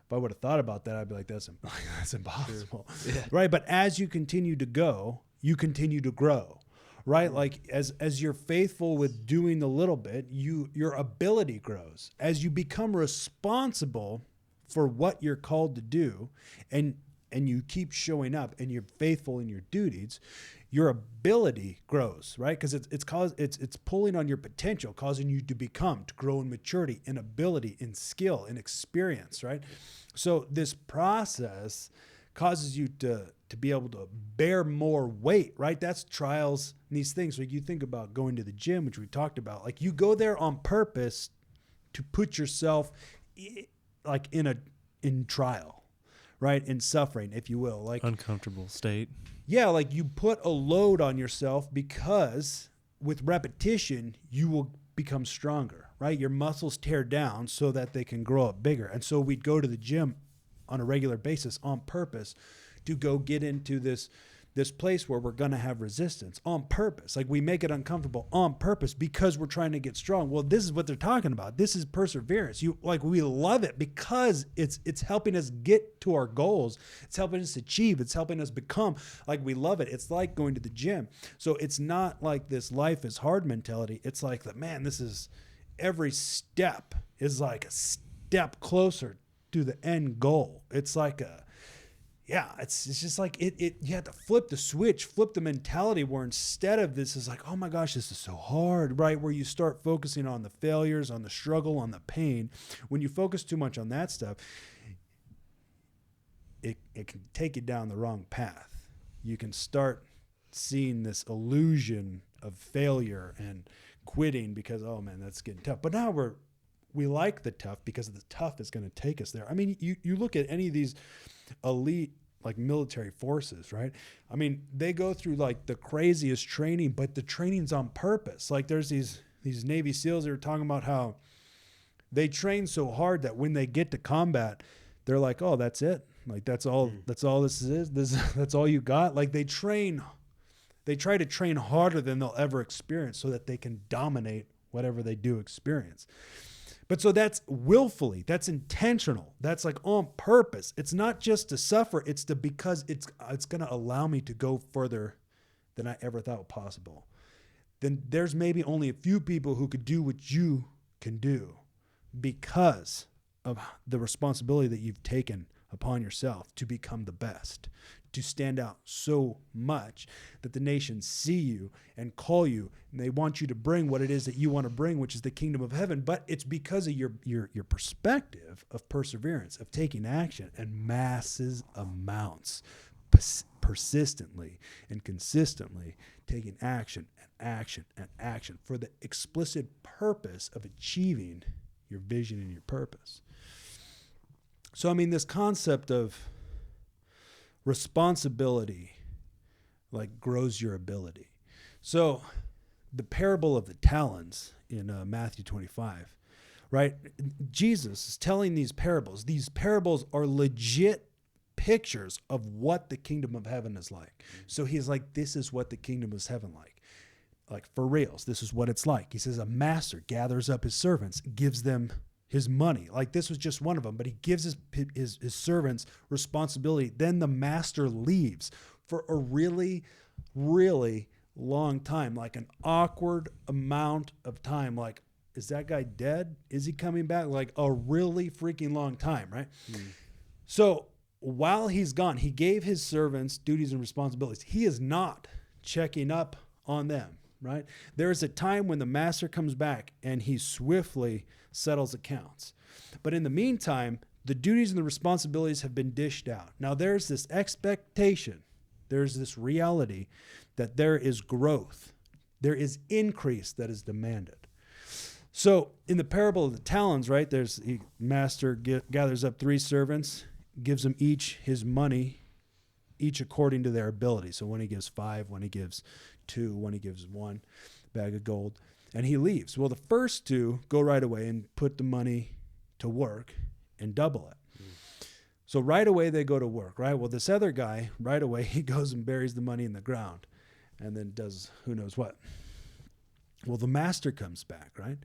Speaker 1: would have thought about that, I'd be like, that's impossible. Sure. Yeah. Right. But as you continue to go, you continue to grow, right? Like, as you're faithful with doing the little bit, your ability grows. As you become responsible for what you're called to do, and you keep showing up and you're faithful in your duties, your ability grows, right? Because it's pulling on your potential, causing you to grow in maturity, in ability, in skill, in experience, right? So this process causes you to be able to bear more weight, right? That's trials and these things. Like, you think about going to the gym, which we talked about, like, you go there on purpose to put yourself like in trial, right? In suffering, if you will, like
Speaker 3: uncomfortable state.
Speaker 1: Yeah. Like, you put a load on yourself because with repetition, you will become stronger, right? Your muscles tear down so that they can grow up bigger. And so we'd go to the gym on a regular basis on purpose to go get into this place where we're going to have resistance on purpose. Like, we make it uncomfortable on purpose because we're trying to get strong. Well, this is what they're talking about. This is perseverance. We love it because it's helping us get to our goals. It's helping us achieve. It's helping us become. Like, we love it. It's like going to the gym. So it's not like this life is hard mentality. It's like that, man, this is every step is like a step closer to the end goal. It's like it's just like you have to flip the switch, flip the mentality, where instead of this is like, oh my gosh, this is so hard, right? Where you start focusing on the failures, on the struggle, on the pain. When you focus too much on that stuff, it can take you down the wrong path. You can start seeing this illusion of failure and quitting because, oh man, that's getting tough. But now we like the tough because the tough is going to take us there. I mean, you look at any of these elite, like, military forces, right? I mean, they go through like the craziest training, but the training's on purpose. Like, there's these Navy SEALs that are talking about how they train so hard that when they get to combat, they're like, oh, that's it. Like, that's all this is. That's all you got. Like, they try to train harder than they'll ever experience so that they can dominate whatever they do experience. But so that's willfully, that's intentional, that's like on purpose. It's not just to suffer, it's to because it's going to allow me to go further than I ever thought possible. Then there's maybe only a few people who could do what you can do because of the responsibility that you've taken upon yourself to become the best, to stand out so much that the nations see you and call you, and they want you to bring what it is that you want to bring, which is the kingdom of heaven. But it's because of your perspective of perseverance, of taking action and masses amounts, persistently and consistently taking action and action and action for the explicit purpose of achieving your vision and your purpose. So, I mean, this concept of responsibility like grows your ability. So the parable of the talents in Matthew 25, right? Jesus is telling these parables. These parables are legit pictures of what the kingdom of heaven is like. So he's like, this is what the kingdom of heaven like for reals. This is what it's like. He says a master gathers up his servants, gives them his money. Like this was just one of them, but he gives his servants responsibility. Then the master leaves for a really, really long time, like an awkward amount of time. Like, is that guy dead? Is he coming back? Like a really freaking long time, right? So while he's gone, he gave his servants duties and responsibilities. He is not checking up on them, right? There is a time when the master comes back and he swiftly settles accounts. But in the meantime, the duties and the responsibilities have been dished out. Now there's this expectation, there's this reality that there is growth, there is increase that is demanded. So in the parable of the talents, right, there's the master gathers up 3 servants, gives them each his money, each according to their ability. So when he gives 5, when he gives 2, when he gives 1 bag of gold, and he leaves. Well, the first 2 go right away and put the money to work and double it. So right away they go to work, right? Well, this other guy, right away, he goes and buries the money in the ground and then does who knows what. Well, the master comes back, right?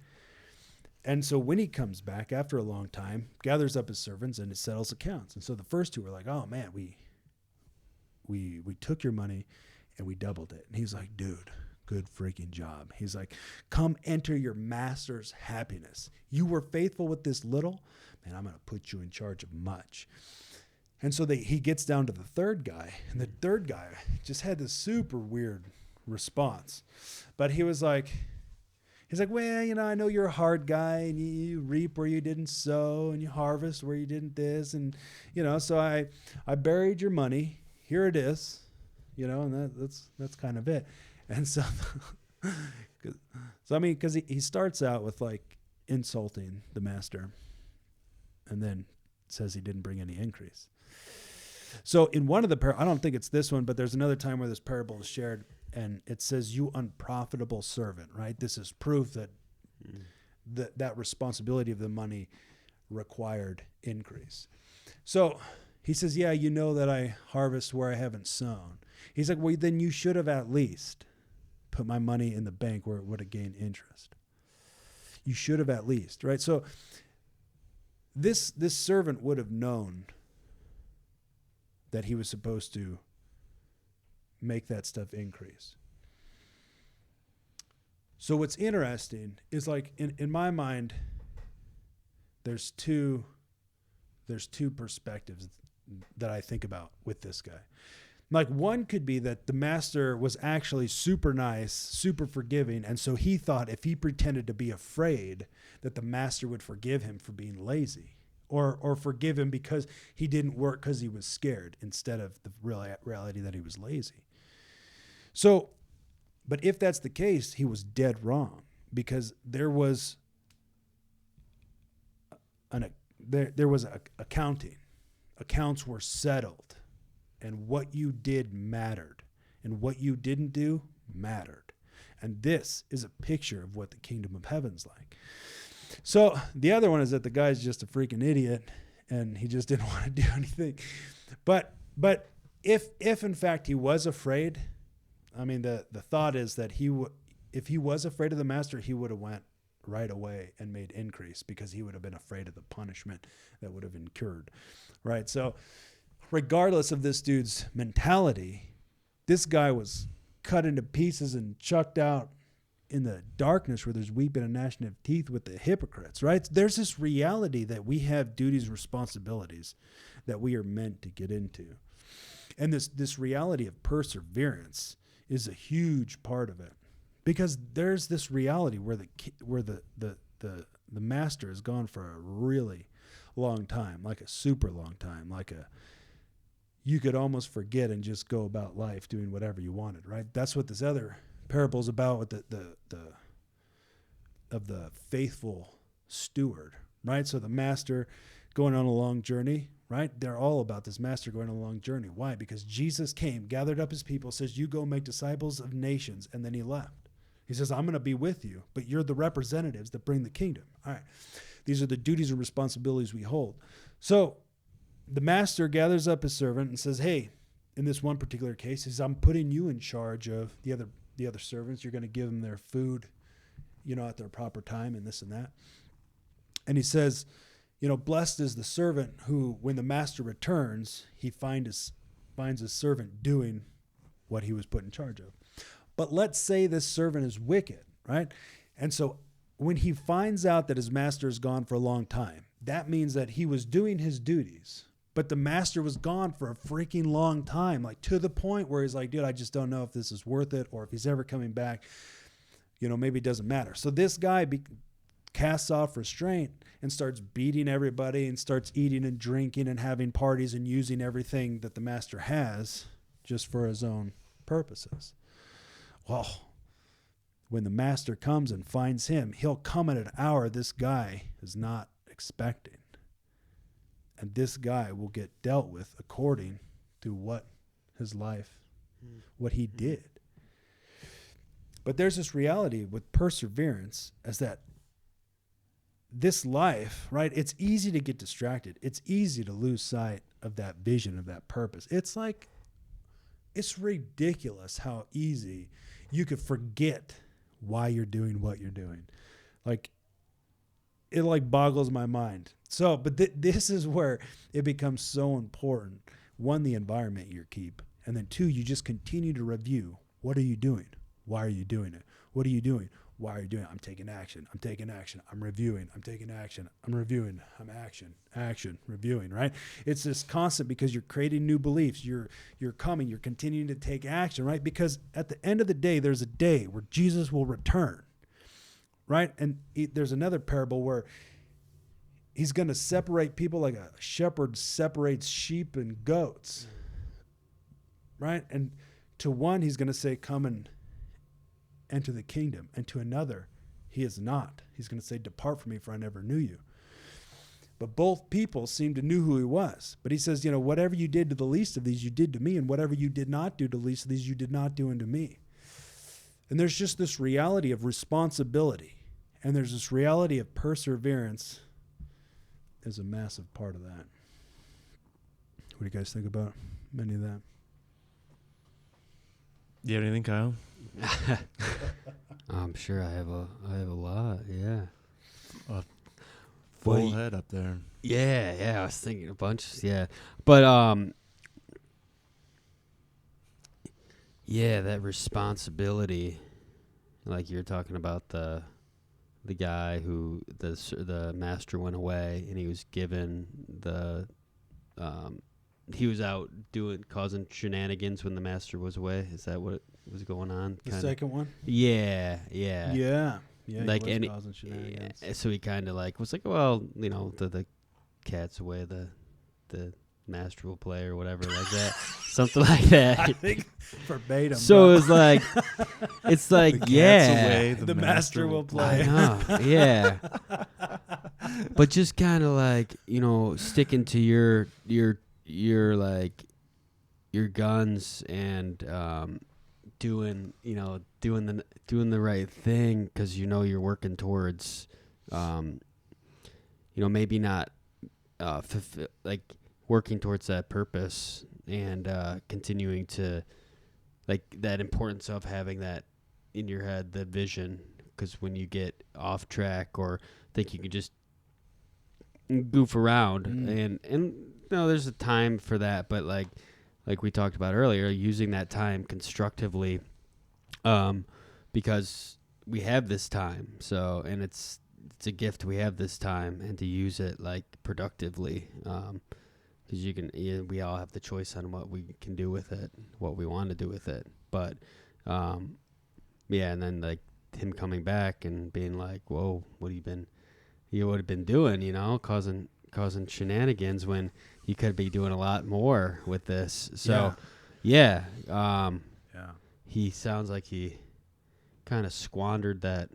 Speaker 1: And so when he comes back after a long time, gathers up his servants and it settles accounts. And so the first 2 were like, oh man, we took your money and we doubled it. And he's like, dude, good freaking job. He's like, come enter your master's happiness. You were faithful with this little, man, I'm going to put you in charge of much. And so he gets down to the third guy, and the third guy just had this super weird response. But he's like, well, I know you're a hard guy, and you reap where you didn't sow, and you harvest where you didn't this, and, so I buried your money. Here it is, and that's kind of it. And so, because he starts out with like insulting the master and then says he didn't bring any increase. So in one of the I don't think it's this one, but there's another time where this parable is shared and it says, you unprofitable servant, right? This is proof that that responsibility of the money required increase. So he says, yeah, you know that I harvest where I haven't sown. He's like, well, then you should have at least put my money in the bank where it would have gained interest. You should have at least, right? So this servant would have known that he was supposed to make that stuff increase. So what's interesting is, like, in my mind, there's two perspectives that I think about with this guy. Like, one could be that the master was actually super nice, super forgiving, and so he thought if he pretended to be afraid that the master would forgive him for being lazy, or forgive him because he didn't work because he was scared, instead of the reality that he was lazy. So, but if that's the case, he was dead wrong, because there was accounting. Accounts were settled. And what you did mattered. And what you didn't do mattered. And this is a picture of what the kingdom of heaven's like. So the other one is that the guy's just a freaking idiot and he just didn't want to do anything. But if in fact he was afraid, I mean, the thought is that if he was afraid of the master, he would have went right away and made increase, because he would have been afraid of the punishment that would have incurred, right? So regardless of this dude's mentality, this guy was cut into pieces and chucked out in the darkness where there's weeping and gnashing of teeth with the hypocrites, right? There's this reality that we have duties and responsibilities that we are meant to get into. And this reality of perseverance is a huge part of it, because there's this reality where the master has gone for a really long time, like a super long time, you could almost forget and just go about life doing whatever you wanted, right? That's what this other parable's about with the faithful steward, right? So the master going on a long journey, right? They're all about this master going on a long journey. Why? Because Jesus came, gathered up his people, says, you go make disciples of nations, and then he left. He says, I'm going to be with you, but you're the representatives that bring the kingdom. All right. These are the duties and responsibilities we hold. So the master gathers up his servant and says, hey, in this one particular case, he says, I'm putting you in charge of the other servants. You're going to give them their food, at their proper time, and this and that. And he says, blessed is the servant who, when the master returns, he finds his servant doing what he was put in charge of. But let's say this servant is wicked, right? And so when he finds out that his master is gone for a long time, that means that he was doing his duties, but the master was gone for a freaking long time, like to the point where he's like, dude, I just don't know if this is worth it, or if he's ever coming back. Maybe it doesn't matter. So this guy casts off restraint and starts beating everybody and starts eating and drinking and having parties and using everything that the master has just for his own purposes. Well, when the master comes and finds him, he'll come at an hour this guy is not expecting. And this guy will get dealt with according to what his life, what he did. But there's this reality with perseverance, as that this life, right, it's easy to get distracted. It's easy to lose sight of that vision, of that purpose. It's ridiculous how easy you could forget why you're doing what you're doing. It boggles my mind. So, but this is where it becomes so important. One, the environment you keep. And then two, you just continue to review. What are you doing? Why are you doing it? What are you doing? Why are you doing it? I'm taking action. I'm taking action. I'm reviewing. I'm taking action. I'm reviewing. I'm action, reviewing, right? It's this constant, because you're creating new beliefs. You're continuing to take action, right? Because at the end of the day, there's a day where Jesus will return, right? And there's another parable where he's going to separate people like a shepherd separates sheep and goats, right? And to one, he's going to say, come and enter the kingdom. And to another, he is not. He's going to say, depart from me, for I never knew you. But both people seemed to know who he was. But he says, whatever you did to the least of these, you did to me. And whatever you did not do to the least of these, you did not do unto me. And there's just this reality of responsibility. And there's this reality of perseverance as a massive part of that. What do you guys think about any of that?
Speaker 3: You have anything, Kyle?
Speaker 2: I'm sure I have a lot. Yeah.
Speaker 3: Full head up there.
Speaker 2: Yeah. I was thinking a bunch. Yeah, but yeah, that responsibility, like you're talking about the guy who the master went away and he was given he was out causing shenanigans when the master was away. Is that what was going on?
Speaker 1: The second one?
Speaker 2: Yeah.
Speaker 1: Yeah,
Speaker 2: Like,
Speaker 1: he was
Speaker 2: and
Speaker 1: causing shenanigans.
Speaker 2: so he kind of was like, well, the cat's away, the master will play or whatever, like that, something like that.
Speaker 1: I think verbatim.
Speaker 2: So
Speaker 1: bro.
Speaker 2: it was like, it's like,
Speaker 3: The cat's
Speaker 2: yeah,
Speaker 3: away,
Speaker 1: the master will play.
Speaker 2: I know, yeah. But just kind of sticking to your guns and doing the right thing, because you're working towards maybe not working towards that purpose and continuing to that importance of having that in your head, the vision, because when you get off track or think you can just goof around and no, there's a time for that, but like we talked about earlier, using that time constructively, because we have this time, so, and it's a gift, we have this time, and to use it like productively, because we all have the choice on what we can do with it, what we want to do with it, but and then like him coming back and being like, whoa, what have you been doing, causing shenanigans when you could be doing a lot more with this. So he sounds like he kind of squandered that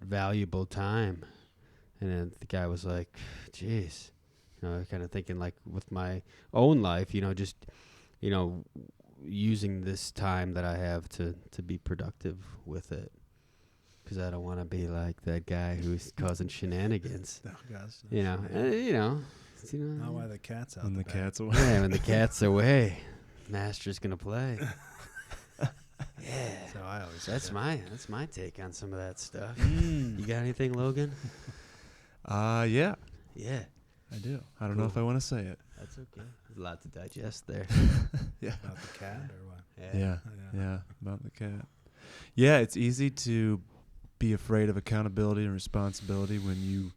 Speaker 2: valuable time. And then the guy was like, geez, kind of thinking like with my own life, just, using this time that I have to be productive with it. Because I don't want to be like that guy who's causing shenanigans.
Speaker 1: Oh, gosh.
Speaker 2: Not
Speaker 1: why the cat's out.
Speaker 3: When the cat's away.
Speaker 2: Yeah, when the cat's away, master's gonna play. Yeah.
Speaker 1: So I always.
Speaker 2: That's my take on some of that stuff. You got anything, Logan?
Speaker 3: Yeah.
Speaker 2: Yeah.
Speaker 3: I do. I don't know if I want to say it.
Speaker 2: That's okay. There's a lot to digest there.
Speaker 3: Yeah.
Speaker 1: About the cat or what?
Speaker 3: Yeah. About the cat. Yeah, it's easy to be afraid of accountability and responsibility when you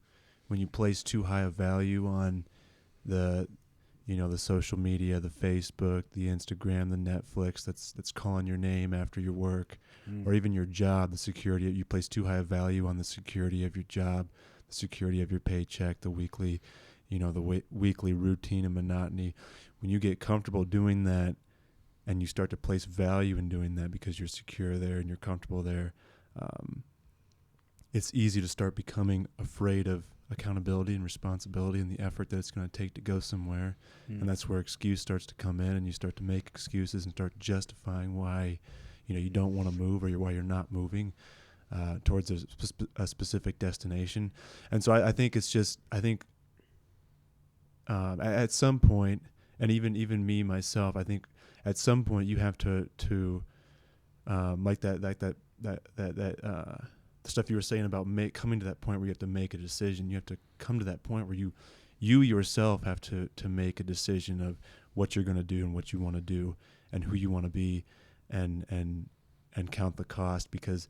Speaker 3: place too high a value on the social media, the Facebook, the Instagram, the Netflix that's calling your name after your work, or even your job, the security. You place too high a value on the security of your job, the security of your paycheck, the weekly, weekly routine and monotony. When you get comfortable doing that and you start to place value in doing that because you're secure there and you're comfortable there, it's easy to start becoming afraid of accountability and responsibility and the effort that it's going to take to go somewhere. And that's where excuse starts to come in, and you start to make excuses and start justifying why you don't want to move, or why you're not moving towards a specific destination. And so I think it's just, at some point, and even me myself, I think at some point you have to like that the stuff you were saying about coming to that point where you have to make a decision. You have to come to that point where you yourself have to make a decision of what you're going to do and what you want to do and who you want to be, and count the cost, because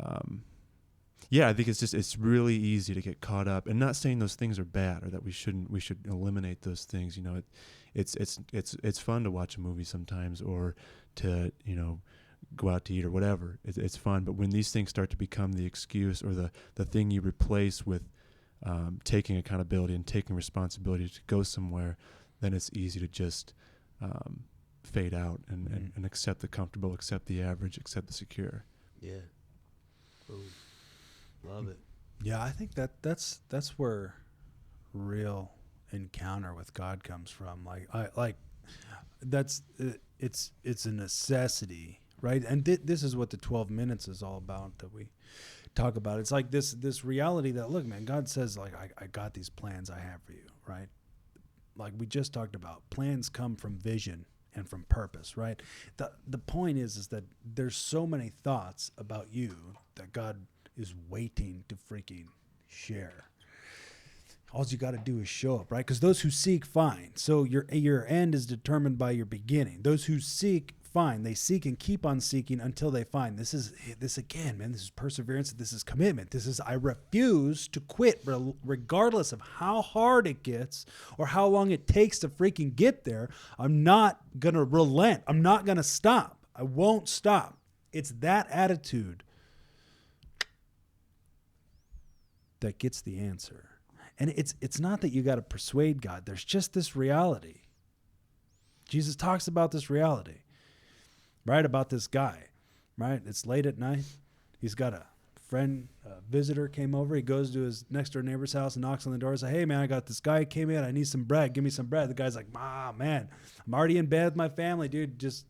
Speaker 3: I think it's really easy to get caught up, and not saying those things are bad or that we should eliminate those things. It's fun to watch a movie sometimes, or to go out to eat or whatever. It's fun, but when these things start to become the excuse or the thing you replace with taking accountability and taking responsibility to go somewhere, then it's easy to just fade out and accept the comfortable, accept the average, accept the secure.
Speaker 2: Yeah. Boom. Love it.
Speaker 1: Yeah, I think that's where real encounter with God comes from. It's a necessity. Right, and this is what the 12 minutes is all about that we talk about. It's like this reality that, look, man, God says, like, I got these plans I have for you, right? Like we just talked about, plans come from vision and from purpose, right? The point is that there's so many thoughts about you that God is waiting to freaking share. All you got to do is show up, right? Because those who seek find. So your end is determined by your beginning. Those who seek find. They seek and keep on seeking until they find. This again, man. This is perseverance. This is commitment. This is, I refuse to quit regardless of how hard it gets or how long it takes to freaking get there. I'm not going to relent. I'm not going to stop. I won't stop. It's that attitude that gets the answer. And it's not that you got to persuade God. There's just this reality. Jesus talks about this reality, right? About this guy, right? It's late at night. He's got a friend, a visitor came over. He goes to his next door neighbor's house and knocks on the door and says, hey, man, I got this guy came in. I need some bread. Give me some bread. The guy's like, man, I'm already in bed with my family, dude. Just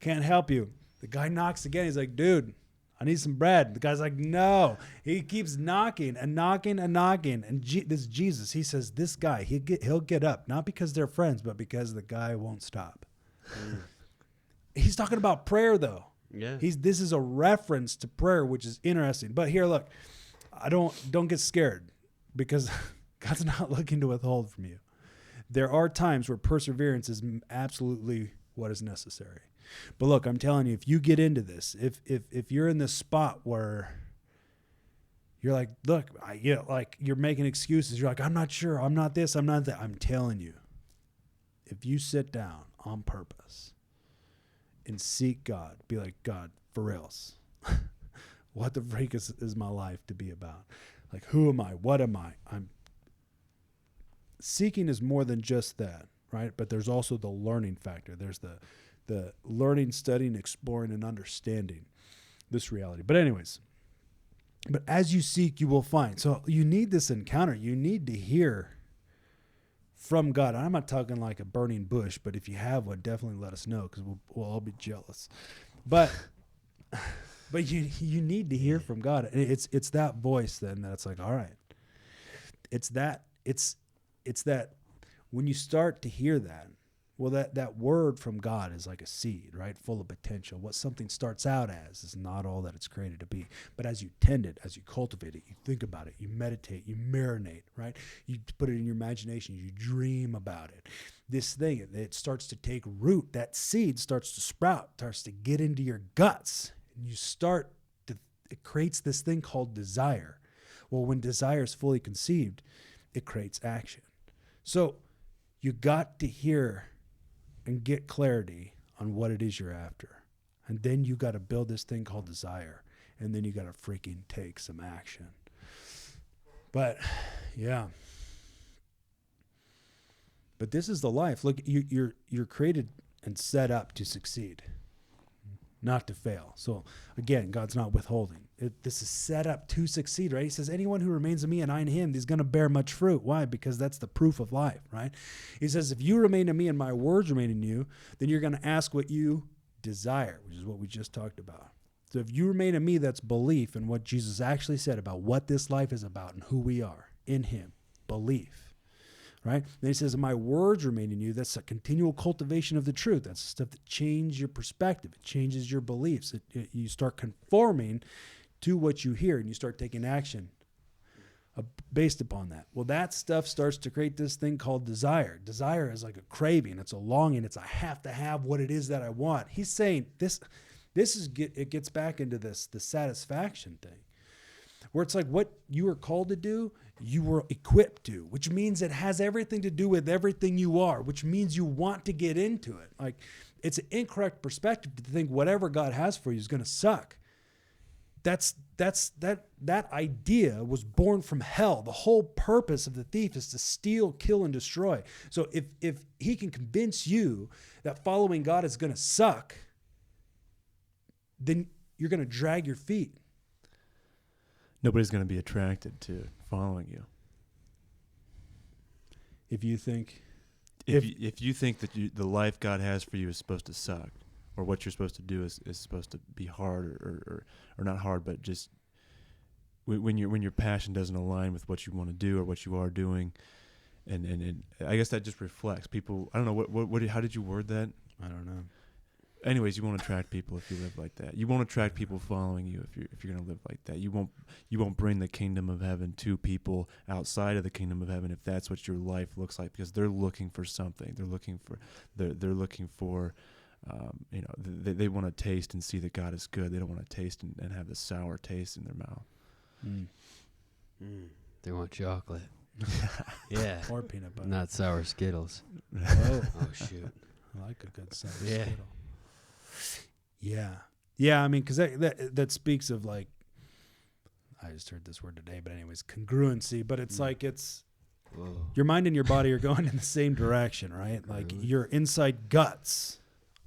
Speaker 1: can't help you. The guy knocks again. He's like, dude, I need some bread. The guy's like, no. He keeps knocking and knocking and knocking. And this Jesus, he says, this guy, he'll get up, not because they're friends, but because the guy won't stop. He's talking about prayer, though.
Speaker 2: Yeah.
Speaker 1: This is a reference to prayer, which is interesting. But here, look, don't get scared, because God's not looking to withhold from you. There are times where perseverance is absolutely what is necessary. But look, I'm telling you, if you get into this, if you're in this spot where you're like, look, like you're making excuses, you're like, I'm not sure, I'm not this, I'm not that. I'm telling you, if you sit down on purpose and seek God, be like, God, for reals, what the freak is my life to be about? Like, who am I? What am I? Seeking is more than just that, right? But there's also the learning factor. There's the learning, studying, exploring, and understanding this reality. But anyways, but as you seek, you will find. So you need this encounter. You need to hear from God. I'm not talking like a burning bush, but if you have one, definitely let us know, because we'll all be jealous. But you need to hear from God. It's that voice then that's like, all right. It's that when you start to hear that, well, that word from God is like a seed, right? Full of potential. What something starts out as is not all that it's created to be. But as you tend it, as you cultivate it, you think about it, you meditate, you marinate, right? You put it in your imagination, you dream about it. This thing, it starts to take root. That seed starts to sprout, starts to get into your guts. And it creates this thing called desire. Well, when desire is fully conceived, it creates action. So you got to hear and get clarity on what it is you're after. And then you got to build this thing called desire. And then you got to freaking take some action. But yeah. But this is the life. Look, you're created and set up to succeed, not to fail. So again, God's not withholding. This is set up to succeed, right? He says, anyone who remains in me and I in him is going to bear much fruit. Why? Because that's the proof of life, right? He says, if you remain in me and my words remain in you, then you're going to ask what you desire, which is what we just talked about. So if you remain in me, that's belief in what Jesus actually said about what this life is about and who we are in him. Belief. Right? Then he says, my words remain in you. That's a continual cultivation of the truth. That's stuff that changes your perspective. It changes your beliefs. You start conforming to what you hear, and you start taking action based upon that. Well, that stuff starts to create this thing called desire. Desire is like a craving. It's a longing. It's I have to have what it is that I want. He's saying it gets back into the satisfaction thing, where it's like what you were called to do, you were equipped to, which means it has everything to do with everything you are, which means you want to get into it. Like, it's an incorrect perspective to think whatever God has for you is going to suck. That idea was born from hell. The whole purpose of the thief is to steal, kill, and destroy. So if he can convince you that following God is going to suck, then you're going to drag your feet.
Speaker 3: Nobody's going to be attracted to following you.
Speaker 1: If you think
Speaker 3: that the life God has for you is supposed to suck, or what you're supposed to do is supposed to be hard or not hard, but just when your passion doesn't align with what you want to do or what you are doing, and I guess that just reflects people. I don't know what how did you word that?
Speaker 1: I don't know.
Speaker 3: Anyways, you won't attract people if you live like that. You won't attract people following you if you're going to live like that. You won't bring the kingdom of heaven to people outside of the kingdom of heaven if that's what your life looks like, because they're looking for something. They're looking for they want to taste and see that God is good. They don't want to taste and have the sour taste in their mouth.
Speaker 2: They want chocolate. Yeah.
Speaker 1: Or peanut butter.
Speaker 2: Not sour Skittles.
Speaker 1: Oh
Speaker 2: Shoot.
Speaker 1: I like a good sour
Speaker 2: Yeah.
Speaker 1: Skittle. Yeah. I mean, because that speaks of, like, I just heard this word today, but anyways, congruency. But it's like
Speaker 2: Whoa.
Speaker 1: your mind and your body are going in the same direction, right? Like your inside guts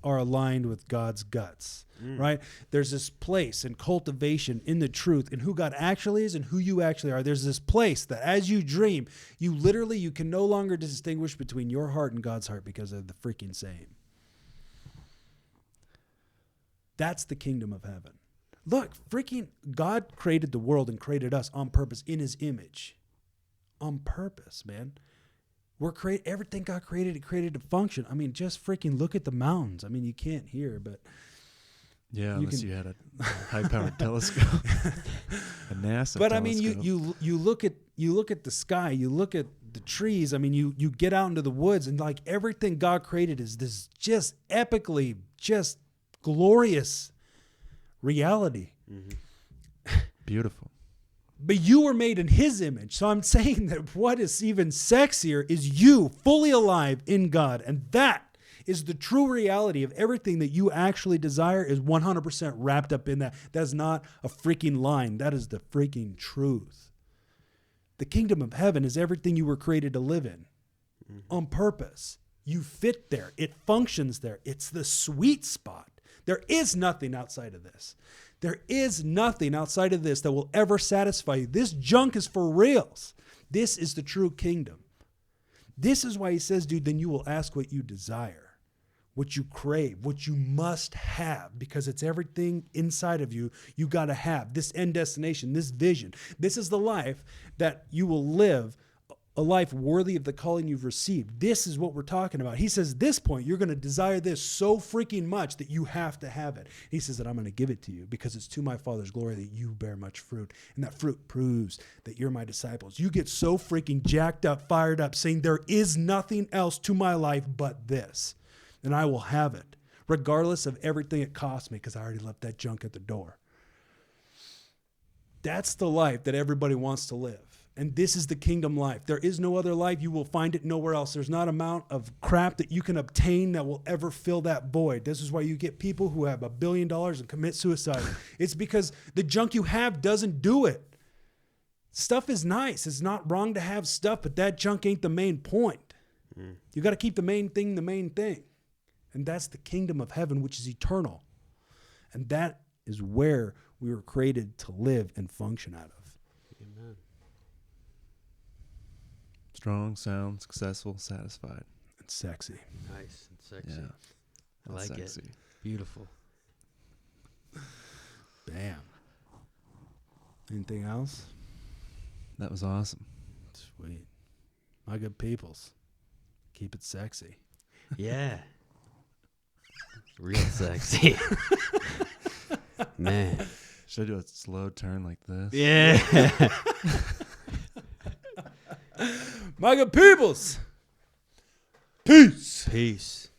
Speaker 1: are aligned with God's guts, right? There's this place and cultivation in the truth and who God actually is and who you actually are. There's this place that as you dream, you can no longer distinguish between your heart and God's heart because they're the freaking same. That's the kingdom of heaven. Look, freaking God created the world and created us on purpose in his image. On purpose, man. Everything God created, it created to function. I mean, just freaking look at the mountains. I mean, you can't hear, but
Speaker 3: Yeah,
Speaker 1: You
Speaker 3: unless
Speaker 1: can-
Speaker 3: you had a high-powered telescope, a NASA.
Speaker 1: But I mean,
Speaker 3: telescope.
Speaker 1: you look at the sky, you look at the trees. I mean, you get out into the woods, and like everything God created is this just epically, just glorious reality.
Speaker 3: Beautiful.
Speaker 1: But you were made in His image. So I'm saying that what is even sexier is you fully alive in God, and that is the true reality of everything that you actually desire is 100% wrapped up in that. That is not a freaking line. That is the freaking truth. The kingdom of heaven is everything you were created to live in on purpose. You fit there. It functions there. It's the sweet spot. There is nothing outside of this. There is nothing outside of this that will ever satisfy you. This junk is for reals. This is the true kingdom. This is why he says, dude, then you will ask what you desire, what you crave, what you must have, because it's everything inside of you you got to have. This end destination, this vision. This is the life that you will live, a life worthy of the calling you've received. This is what we're talking about. He says, this point, you're going to desire this so freaking much that you have to have it. He says that I'm going to give it to you because it's to my Father's glory that you bear much fruit. And that fruit proves that you're my disciples. You get so freaking jacked up, fired up, saying there is nothing else to my life but this. And I will have it, regardless of everything it costs me, because I already left that junk at the door. That's the life that everybody wants to live. And this is the kingdom life. There is no other life. You will find it nowhere else. There's not an amount of crap that you can obtain that will ever fill that void. This is why you get people who have $1 billion and commit suicide. It's because the junk you have doesn't do it. Stuff is nice. It's not wrong to have stuff, but that junk ain't the main point. You got to keep the main thing the main thing. And that's the kingdom of heaven, which is eternal. And that is where we were created to live and function out of.
Speaker 2: Amen.
Speaker 3: Strong, sound, successful, satisfied.
Speaker 1: And sexy.
Speaker 2: Nice and sexy.
Speaker 3: Yeah.
Speaker 2: I like
Speaker 3: Sexy.
Speaker 2: it. Beautiful.
Speaker 1: Bam. Anything else?
Speaker 3: That was awesome.
Speaker 1: Sweet. My good peoples. Keep it sexy.
Speaker 2: Yeah. Real sexy. Man.
Speaker 3: Should I do a slow turn like this?
Speaker 2: Yeah.
Speaker 1: My good peoples. Peace.
Speaker 2: Peace.